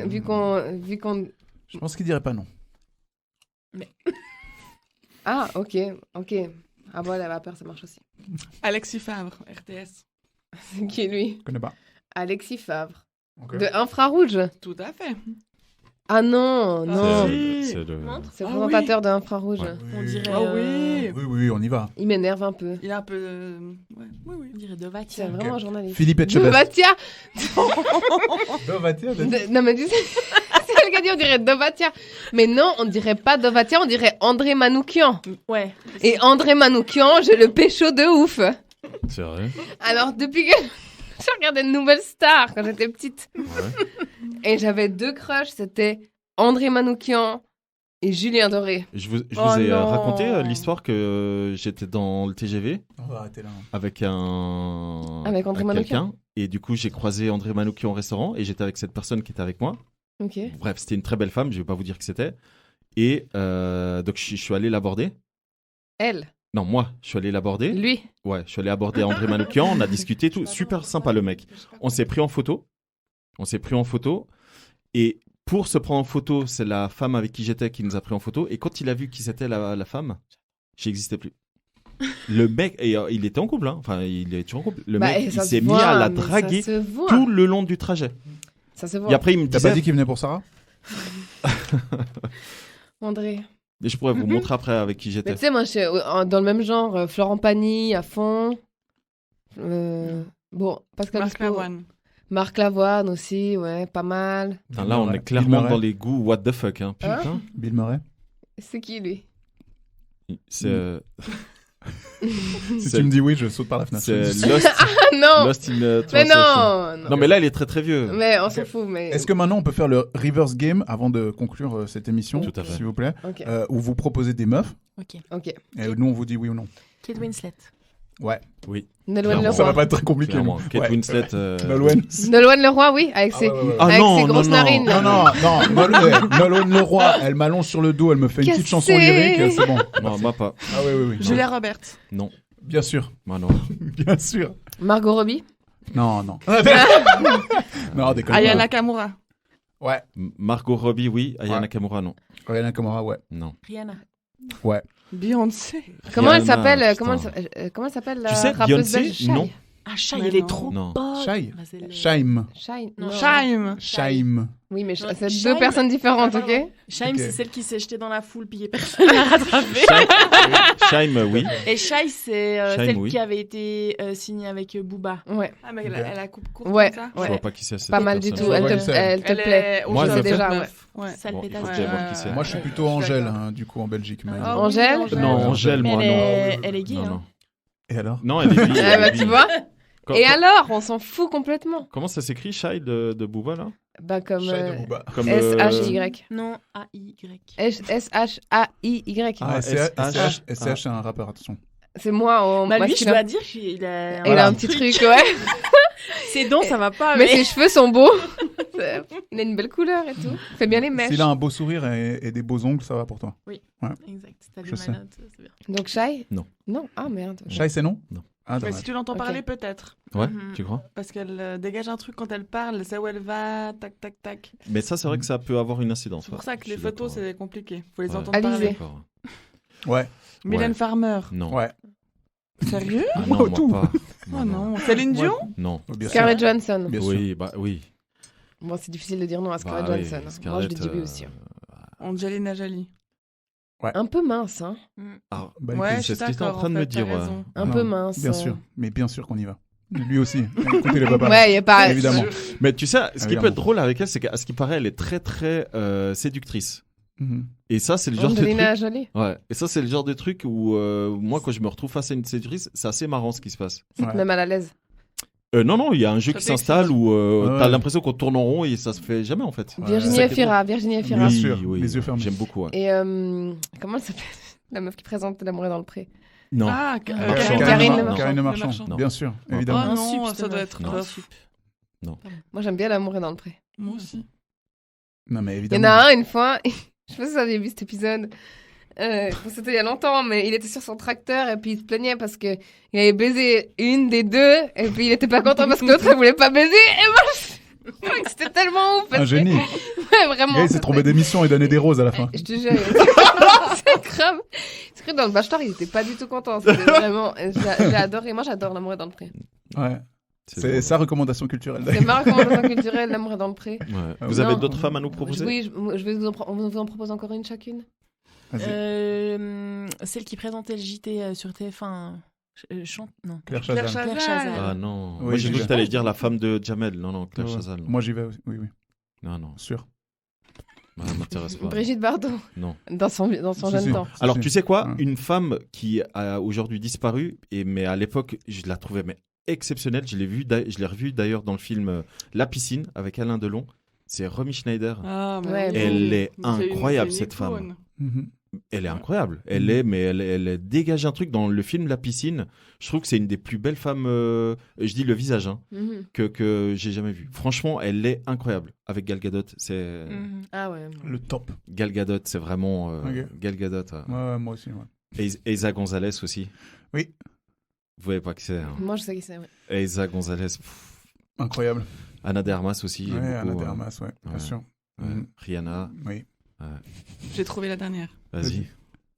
Je pense qu'il dirait pas non. Ah, ok. Ah, voilà, la peur, ça marche aussi. Alexis Favre, RTS. C'est qui, lui? Je connais pas. Alexis Favre. Ok. De Infrarouge. Tout à fait. Ah non, non. C'est le... Montre. C'est le Ah présentateur de Infrarouge. Ouais. On dirait. Ah oui. Oui, on y va. Il m'énerve un peu. Il a un peu. Ouais. Oui. On dirait de C'est Vatia. vraiment un journaliste. Philippe De Etchebest. Batia. Dovatia, Non, mais tu sais, c'est ce qu'a dit, on dirait Dovatia. Mais non, on dirait pas Dovatia, on dirait André Manoukian. Ouais. Et André Manoukian, je le pécho de ouf. C'est vrai. Alors, depuis que je regardais de Nouvelles Stars quand j'étais petite, Ouais. et j'avais deux crushs, c'était André Manoukian et Julien Doré. Je vous Oh ai non. raconté l'histoire que j'étais dans le TGV On va arrêter là. avec un Avec André quelqu'un et du coup j'ai croisé André Manoukian au restaurant et j'étais avec cette personne qui était avec moi. Ok. Bref, c'était une très belle femme, je vais pas vous dire qui c'était. Et donc je suis allé l'aborder. Elle, Non, moi, je suis allé l'aborder. lui. Ouais, je suis allé aborder André Manoukian, on a discuté, tout super sympa le mec. On s'est pris en photo. Et pour se prendre en photo, c'est la femme avec qui j'étais qui nous a pris en photo. Et quand il a vu qui c'était la femme, j'existais plus. Le mec, et il était en couple, hein. Enfin, il est toujours en couple. Le Bah, mec, et il ça se s'est mis voit, à la mais draguer Ça se voit. tout le long du trajet. Ça se voit. Et après, il me T'as disait, pas dit qu'il venait pour Sarah André. et je pourrais vous montrer après avec qui Mais j'étais. tu sais, moi, je suis dans le même genre, Florent Pagny à fond. Bon, Pascal Marc Obispo. Lavoine. Marc Lavoine aussi, ouais, pas mal. Putain, là, on est Bill clairement Murray. dans les goûts what the fuck, hein. Putain. Bill Murray. C'est qui, lui? C'est Si C'est- tu me dis oui, je saute par la fenêtre. c'est Lost, Ah non! Lost in Mais Translation. non! Non, mais là, il est très très vieux. Mais on s'en fout, mais... Est-ce que maintenant on peut faire le reverse game avant de conclure cette émission, Tout à fait. s'il vous plaît, Ok, où vous proposez des meufs Ok. ok. et nous on vous dit oui ou non. Kate Winslet. Ouais. Oui. Nolwenn Clairement. Ça va Leroy. pas être très compliqué. Clairement. nous. Kate Ouais. Winslet. Nolwenn. Nolwenn Leroy, oui, avec ses, Ah avec non, ses non, grosses non. narines. Non, Nolwenn Leroy, elle m'allonge sur le dos, elle me fait une petite chanson Cassé. lyrique, c'est bon. Non, moi pas. Ah oui. Julia Roberts. Non, Bien sûr, moi non. bien sûr. Margot Robbie. Non. Non, déconne Aya pas. Nakamura. Ouais. Margot Robbie, oui. Aya Ouais. Nakamura, non. Aya Nakamura, ouais. Non. Rihanna. Ouais. Beyoncé. Comment elle Rihanna, s'appelle putain. Comment elle s'appelle la Tu sais, rappeuse Beyoncé, belge? Shai. non. Ah, Shai, Mais elle est non. trop Non. bonne. Shai. Bah, c'est le- Shaim. Shai. Non. Shaim. Shaim. Oui, mais Non, c'est Shai- deux personnes différentes, Ah, ok? pardon. Shaim, Ok. c'est celle qui s'est jetée dans la foule, puis personne n'a rattrapé. Shaim, oui. Et Shai, c'est Shaim, celle oui. qui avait été signée avec Booba. Ouais, Ah, mais elle a coupe courte Ouais. comme ça. Je vois pas qui c'est. cette pas mal du personne. tout. Je Elle vois te, qui c'est. elle te plaît. Moi, je je sais le déjà, fais. ouais. Ouais. Sale Bon, il pétasse. faut que j'aille voir qui c'est. Moi, je suis plutôt je suis Angèle, d'accord. du coup, en Belgique. Mais... Ah, Angèle oui, Non, Angèle, Mais moi, elle non. est, elle est gay. Non, hein. non. Et alors? Non, elle est bi. Ah, bah, tu vois? Quand- Et quand- alors, on s'en fout complètement. Comment ça s'écrit, Shai de Booba, là Bah, comme Shai de Booba. Comme, S-H-Y. Non, A-Y. S-H-A-I-Y. Ah, SH. SCH, c'est un rappeur, attention. C'est moi en Bah, lui, je masculin. dois dire qu'il a. Il a un petit truc, ouais. Ses dons, ça va pas. Mais ses cheveux sont beaux. Il a une belle couleur et tout. Fait bien les mèches. S'il a un beau sourire et des beaux ongles, ça va pour toi. Exact. T'as Je des sais. malades, c'est bien. Donc, Shai? Non. Non? Ah, merde. Shai, c'est non? Non. Ah, Mais dommage. si tu l'entends Ok. parler, peut-être. Ouais, Mhm. tu crois Parce qu'elle dégage un truc quand elle parle, elle sait où elle va, tac, tac, tac. Mais ça, c'est vrai que ça peut avoir une incidence. C'est pour ouais. ça que Je les suis photos, d'accord. c'est compliqué. Faut les Ouais. entendre Alizé. parler. D'accord. Ouais. Mylène Ouais. Farmer. Non. Ouais. Sérieux? Ah non, Oh, moi tout. pas. Oh non. Céline Dion? Non. Bien sûr. Scarlett Johansson. Bien sûr. Oui, bah oui. Bon, c'est difficile de dire non à Scarlett Bah oui, Johansson. Moi, je Scarlett, lui dis oui aussi. Angelina Jolie. Un peu mince, hein. Ah, Bah, Ouais, écoute, je suis c'est ce que t'es en d'accord. train de en me fait, t'as dire. raison. Un Non, peu mince. Bien sûr. Mais bien sûr qu'on y va. Lui aussi. Écoutez les papas. Ouais, il y a pas. Évidemment. Mais tu sais, ce qui peut Évidemment. être drôle avec elle, c'est qu'à ce qui paraît, elle est très très séductrice. Mhm. Et ça, c'est le genre de Angelina truc. Jolie. Ouais. Et ça, c'est le genre de truc où moi, quand je me retrouve face à une séductrice, c'est assez marrant ce qui se passe. C'est Ouais. même mal à l'aise. Non, il y a un jeu Ça qui s'installe où Ouais. t'as l'impression qu'on tourne en rond et ça se fait jamais en fait. Ouais. Virginie Ça qui est Efira. Virginie Efira. Bien Oui, sûr, oui, les yeux fermés. J'aime beaucoup. Ouais. Et comment elle s'appelle? La meuf qui présente L'amour est dans le pré. Non. Ah, Marchand. Karine Le Karine Le Marchand. Marchand. Non. Bien sûr, Non. évidemment. Oh Sup, non, cette ça doit meuf. être Non. bof. Moi, j'aime bien L'amour est dans le pré. Moi aussi. Non, mais Il y en évidemment. a un, une fois, je sais pas si vous avez vu cet épisode. C'était il y a longtemps, mais il était sur son tracteur et puis il se plaignait parce que il avait baisé une des deux et puis il était pas content parce que l'autre elle voulait pas baiser. Et moi, je trouvais que c'était tellement ouf. parce Un que- génie. Ouais, vraiment. Il s'est trompé d'émission et donné des roses à la fin. Je te jure, c'est grave. C'est que dans le Bachelor, il était pas du tout content. C'était vraiment, j'ai adoré. Moi, j'adore L'amour est dans le pré. Ouais. C'est drôle. sa recommandation culturelle. C'est ma recommandation culturelle, L'amour est dans le pré. Ouais. Vous avez Non. d'autres femmes à nous proposer Oui, je vais vous en proposer encore une chacune. Vas-y. Celle qui présentait le JT sur TF1. Chante. Non. Claire Claire Chazal. Claire Chazal. Chazal. Ah non. Oui, Moi, j'ai j'y cru que vais. t'allais dire la femme de Jamel. Non, non, Claire Ouais. Chazal. Non. Moi, j'y vais aussi. Oui, oui. Non, non. Sûr. Ça m'intéresse pas. Brigitte Bardot, Non. dans son Si, jeune si. temps. Alors, Si. tu sais quoi Ouais. Une femme qui a aujourd'hui disparu, mais à l'époque, je la trouvais exceptionnelle. Je l'ai revue d'ailleurs dans le film La piscine avec Alain Delon. C'est Romy Schneider. Ah, mais Ouais, oui. Elle est C'est une- incroyable, c'est une cette femme. icône. Mhm. Elle est incroyable. Elle dégage un truc dans le film La piscine. Je trouve que c'est une des plus belles femmes. Je dis le visage, hein, Mhm. que j'ai jamais vu. Franchement, elle est incroyable. Avec Gal Gadot, c'est Mhm. Ah ouais. Le top. Gal Gadot, c'est vraiment Ok. Gal Gadot. Ouais, moi aussi. Ouais. Et Eiza Gonzalez aussi. Oui. Vous voyez pas qui c'est. Hein. Moi, je sais qui c'est. Ouais. Eiza Gonzalez. Incroyable. Anna de Armas aussi. j'aime Ouais, Anna beaucoup, de Armas, ouais, bien ouais. sûr. Ouais. Mhm. Rihanna. Oui, J'ai trouvé la dernière. Vas-y.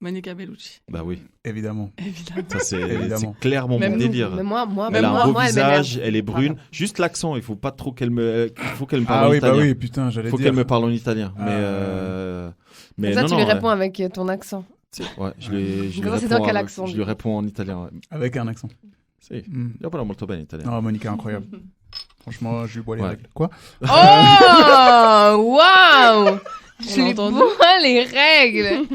Monica Bellucci. Bah oui. évidemment. Évidemment. Ça, c'est Évidemment. clairement Même mon nous, délire. Mais moi, Elle a un beau elle visage, m'énerve. elle est brune. Juste l'accent, il faut pas trop qu'elle me, il faut qu'elle me parle Ah en oui, bah italien. oui, putain, j'allais Faut dire. qu'elle me parle en italien. Ah, Mais Comme ça, non, tu non, lui ouais. réponds avec ton accent. Ouais, je lui Comment c'est dans réponds, quel accent, je du lui coup réponds en italien. Ouais. Avec un accent. Si. Mhm. Io parlo molto bene italien. Non, Monica, incroyable. Franchement, je lui bois les Ouais. règles. Quoi Oh Waouh Je l'a lui entendu. bois les règles.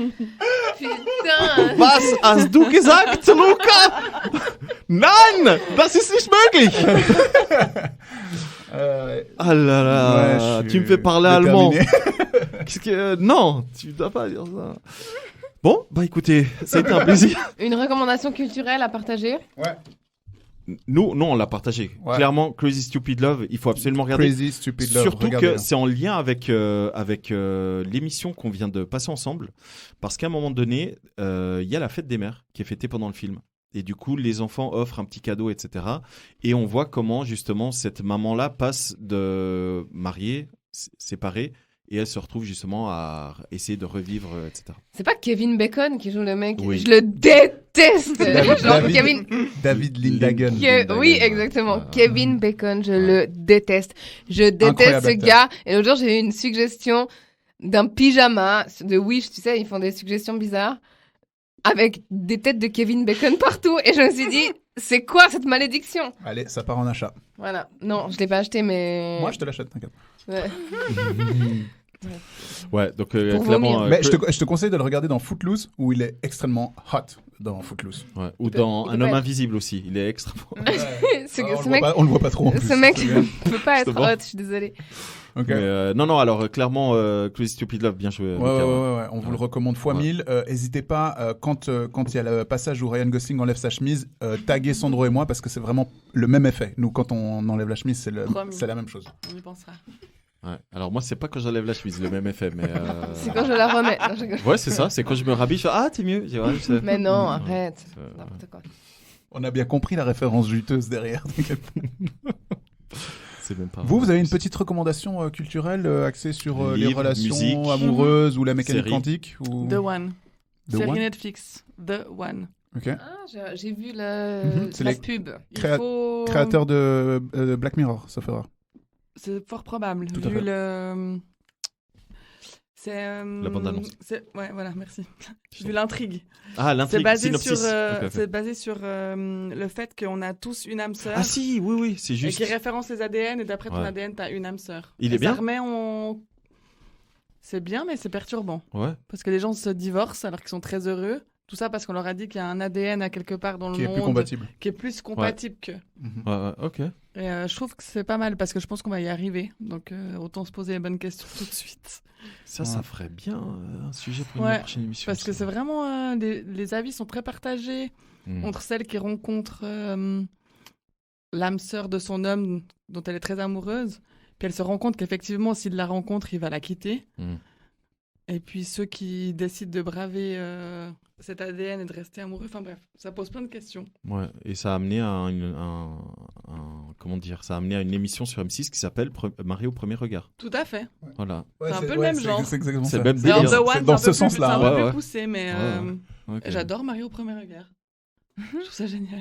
Putain. Was hast du gesagt, Luca? Nein, das ist nicht möglich. Ah là là, Ouais, je tu me suis fais parler allemand. déterminé. Qu'est-ce que... Non, tu dois pas dire ça. Bon, bah écoutez, ça a été un plaisir. Une recommandation culturelle à partager. Nous, non, on l'a partagé. Ouais. Clairement, Crazy Stupid Love, il faut absolument regarder. Crazy Stupid Love. Surtout regardez-le. que c'est en lien avec l'émission qu'on vient de passer ensemble. Parce qu'à un moment donné, il y a la fête des mères qui est fêtée pendant le film. Et du coup, les enfants offrent un petit cadeau, etc. Et on voit comment, justement, cette maman-là passe de mariée, séparée, et elle se retrouve justement à essayer de revivre, etc. C'est pas Kevin Bacon qui joue le mec. Oui. Je le déteste. David Lindhagen. Oui, exactement. Kevin Bacon, je le déteste. Je déteste Incroyable ce acteur. gars. Et l'autre jour, j'ai eu une suggestion d'un pyjama de Wish. Tu sais, ils font des suggestions bizarres avec des têtes de Kevin Bacon partout. Et je me suis dit, c'est quoi cette malédiction? Allez, ça part en achat. Voilà. Non, je l'ai pas acheté, mais... Moi, je te l'achète, t'inquiète. Ouais. Ouais, donc Pour clairement. vomir. Mais je te conseille de le regarder dans Footloose, où il est extrêmement hot dans Footloose. Ouais. Ou dans il Un peut homme pas- invisible aussi. Il est extrêmement. C'est que on, ce le mec... voit pas, on le voit pas trop en plus. Ce mec C'est bien. peut pas être Justement. hot, je suis désolée. Ok. Mais, non, alors clairement, Crazy Stupid Love, bien joué. Ouais, Lucas, ouais, on vous le recommande fois 1000. N'hésitez pas, quand il y a le passage où Ryan Gosling enlève sa chemise, taguer Sandro et moi parce que c'est vraiment le même effet. Nous, quand on enlève la chemise, Promis. c'est la même chose. On y pensera. Ouais. Alors moi, c'est pas quand j'enlève la chemise, le même effet, mais. C'est quand je la remets. Non, je rigole. Ouais, c'est ça. C'est quand je me rhabille, je fais ah, t'es mieux. Ouais, je sais. Mais non, Ouais. arrête. C'est- N'importe quoi. On a bien compris la référence juteuse derrière. C'est même pas. Vous avez une petite recommandation culturelle axée sur les Livre, relations musique. amoureuses ou la mécanique Série. quantique ou... The One. The Série One Netflix. The One. Ok. Ah, j'ai vu C'est la les pub. Il Créa- faut... Créateur de Black Mirror, ça fera. C'est fort probable. Tout à vu fait. le... C'est... La bande-annonce. Ouais, voilà, merci. Vu l'intrigue. Ah, l'intrigue, C'est basé synopsis. sur, Ok, ok. c'est basé sur le fait qu'on a tous une âme sœur. Ah si, oui, c'est Et juste. qui référence les ADN, et d'après ton Ouais. ADN, t'as une âme sœur. Il Et est bien Ça remet en... C'est bien, mais c'est perturbant. Ouais. Parce que les gens se divorcent alors qu'ils sont très heureux. Tout ça parce qu'on leur a dit qu'il y a un ADN à quelque part dans Qui le est plus monde compatible. qui est plus compatible que. Ouais, ok. Et je trouve que c'est pas mal parce que je pense qu'on va y arriver. Donc autant se poser les bonnes questions tout de suite. Ça ferait bien un sujet pour une Ouais, prochaine émission. parce que ça. c'est vraiment... les avis sont très partagés Mm. entre celle qui rencontre l'âme sœur de son homme dont elle est très amoureuse. Puis elle se rend compte qu'effectivement, s'il la rencontre, il va la quitter. Mm. Et puis ceux qui décident de braver cet ADN et de rester amoureux. Enfin bref, ça pose plein de questions. Ouais, et ça a amené à comment dire, ça a amené à une émission sur M6 qui s'appelle Marié au premier regard. Tout à fait. Voilà. C'est un peu le même genre. C'est exactement C'est ça. le même Alors, délire. The One, C'est dans un ce peu plus- sens-là. C'est un Ouais, peu ouais. plus poussé, mais Ok. j'adore Marie au premier regard. Je trouve ça génial.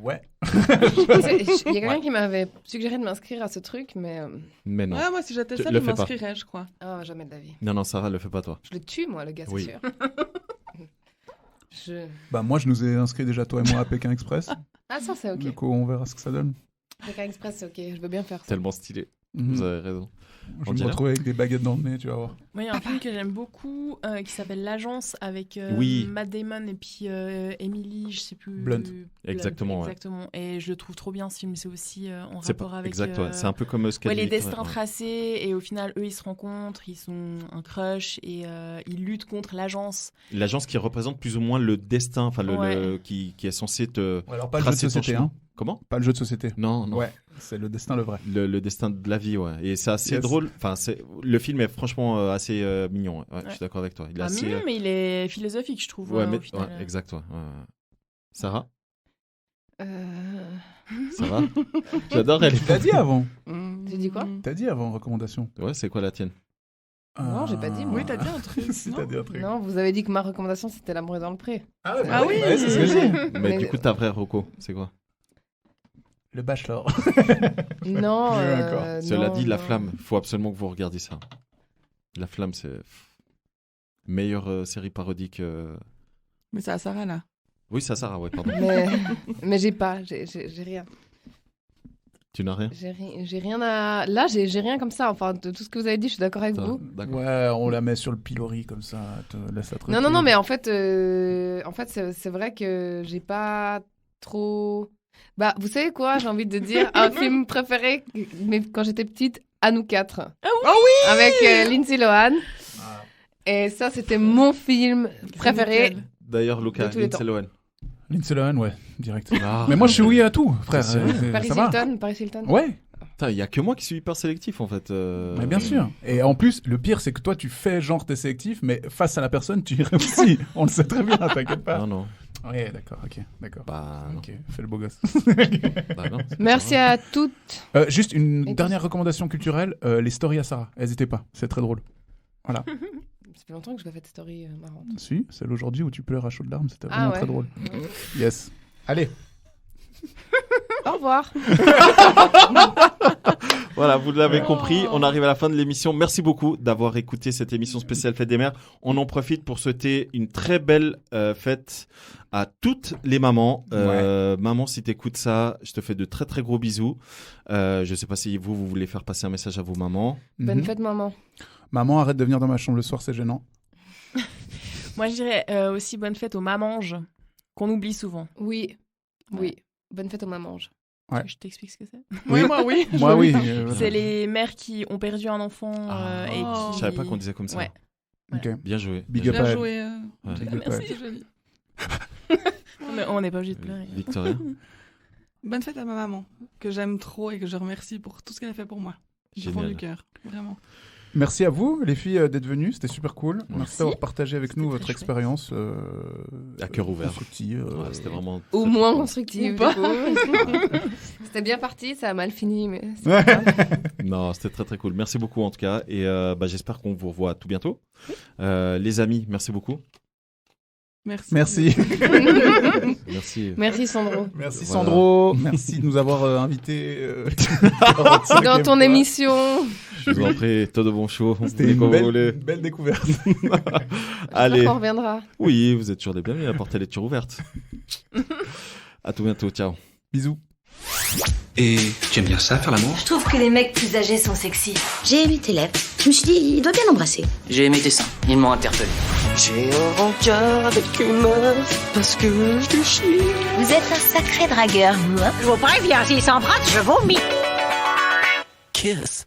Ouais. Il y a quelqu'un qui m'avait suggéré de m'inscrire à ce truc, mais... Mais non. Ouais, moi, si j'étais Tu seule, le je fais pas. m'inscrirais, je crois. Ah, jamais de la vie. Non, Sarah, le fais pas toi. Je le tue, moi, le gars, c'est Oui. sûr. Bah moi, je nous ai inscrit déjà, toi et moi, à Pékin Express. Ah, ça, c'est ok. Du coup, on verra ce que ça donne. Pékin Express, c'est ok. Je veux bien faire ça. Tellement stylé. Mhm. Vous avez raison. Je On vais me dirait. retrouver avec des baguettes dans le nez, tu vas voir. Moi, il y a un film que j'aime beaucoup qui s'appelle L'Agence avec Oui. Matt Damon et puis Emily, je sais plus. Blunt. Exactement, ouais. Exactement. Et je le trouve trop bien ce film. C'est aussi en C'est rapport pas avec. exact, ouais. C'est un peu comme ce qu'elle Ouais, les dit, destins ouais. tracés et au final, eux, ils se rencontrent, ils sont un crush et ils luttent contre l'agence. L'agence qui représente plus ou moins le destin, enfin Ouais. qui est censé te. Alors pas le jeu de tracer ton société, chemin. hein. Comment? Pas le jeu de société. Non, non. Ouais, c'est le destin le vrai. Le destin de la vie, ouais. Et c'est assez Yes. drôle. Enfin, le film est franchement assez mignon. Ouais. Je suis d'accord avec toi. Il est Ah, assez. mignon, mais il est philosophique, je trouve. Ouais, mais au final. ouais, exact, ouais. Sarah, Euh, ça va? J'adore elle. T'as dit avant. J'ai dit quoi? T'as dit avant recommandation. Ouais, c'est quoi la tienne? Non, j'ai pas dit, moi. Oui, t'as dit un truc. Si, non t'as dit un truc. Non, vous avez dit que ma recommandation, c'était L'amour est dans le pré. Ah, Ah oui. ouais, c'est ce que j'ai dit. Mais Mais- du coup, ta vraie Rocco, c'est quoi? Le Bachelor. Non. Mieux encore. Cela non, dit, La non. Flamme, il faut absolument que vous regardiez ça. La Flamme, c'est meilleure série parodique. Mais c'est à Sarah, là. Oui, ça, Sarah, ouais, pardon. Mais j'ai pas, j'ai rien. Tu n'as rien? J'ai rien à. Là, j'ai rien comme ça. Enfin, de tout ce que vous avez dit, je suis d'accord avec vous. D'accord. Ouais, on la met sur le pilori comme ça. Laisse la Non, non, non, mais en fait c'est vrai que j'ai pas trop. Bah, vous savez quoi, j'ai envie de dire un film préféré, mais quand j'étais petite, À nous quatre. Ah oui, avec Lindsay Lohan. Et ça, c'était mon film préféré. nickel. D'ailleurs, Lucas, De tous les Lindsay temps. Lohan. Lindsay Lohan, ouais, direct. Ah, mais moi, je suis oui à tout, frère. C'est vrai. Paris ça va. Hilton, Paris Hilton. Ouais, Putain, il y a que moi qui suis hyper sélectif en fait. mais bien sûr. Et en plus, le pire, c'est que toi, tu fais genre t'es sélectif, mais face à la personne, tu y réussis. On le sait très bien, t'inquiète pas. Non, non. Ouais, d'accord, ok, d'accord. Bah, non. Ok, fais le beau gosse. Bah non, c'est Merci pas à toutes. Juste une Et dernière recommandation culturelle, les stories à Sarah. N'hésitez pas, c'est très drôle. Voilà. Ça fait longtemps que je n'ai pas fait de story marrante. Si, celle aujourd'hui où tu pleures à chaudes larmes, c'était Ah vraiment ouais. très drôle. Yes. Allez. Au revoir. Voilà, vous l'avez compris, on arrive à la fin de l'émission. Merci beaucoup d'avoir écouté cette émission spéciale Fête des Mères. On en profite pour souhaiter une très belle fête à toutes les mamans. Maman, si t'écoutes ça, je te fais de très très gros bisous. Je sais pas si vous voulez faire passer un message à vos mamans. Bonne fête, maman. Maman, arrête de venir dans ma chambre le soir, c'est gênant. Moi, je dirais aussi bonne fête aux mamanges, qu'on oublie souvent. Oui. Oui. Bonne fête aux mamanges. Ouais. Je t'explique ce que c'est. Oui. Moi, oui. Moi, oui. C'est les mères qui ont perdu un enfant et qui... Je savais pas qu'on disait comme ça. Ouais. Ok. Bien joué. Big up Bien à elle. joué. Ouais. Big up à elle. Merci, joli. Mais on n'est pas obligé de pleurer. Victoria. Bonne fête à ma maman, que j'aime trop et que je remercie pour tout ce qu'elle a fait pour moi. Du fond Génial. du cœur, vraiment. Merci à vous, les filles, d'être venues. C'était super cool. Merci Merci. d'avoir partagé avec nous C'était votre très expérience. À cœur ouvert. Constructive. Ouais, c'était vraiment. Ou très, moins très constructive. Ou pas. du coup. C'était bien parti, ça a mal fini, mais c'est pas grave. cool. Non, c'était très très cool. Merci beaucoup en tout cas. Et j'espère qu'on vous revoit tout bientôt. Les amis, merci beaucoup. Merci. Merci. Merci. Merci Sandro. Merci Voilà. Sandro. Merci de nous avoir invités Dans ton émission. Je vous en prie, tout de bon show. C'était Comme une vous voulez. belle découverte. Allez. On reviendra. Oui, vous êtes toujours les bienvenus. La porte elle est toujours ouverte. À tout bientôt. Ciao. Bisous. Et tu aimes bien ça, faire l'amour? Je trouve que les mecs plus âgés sont sexy. J'ai aimé tes lèvres. Je me suis dit, il doit bien l'embrasser. J'ai aimé tes seins, ils m'ont interpellé. J'ai un rencard avec une meuf parce que je te chie. Vous êtes un sacré dragueur, moi. Je vous préviens, s'il s'embrasse, je vomis. Kiss.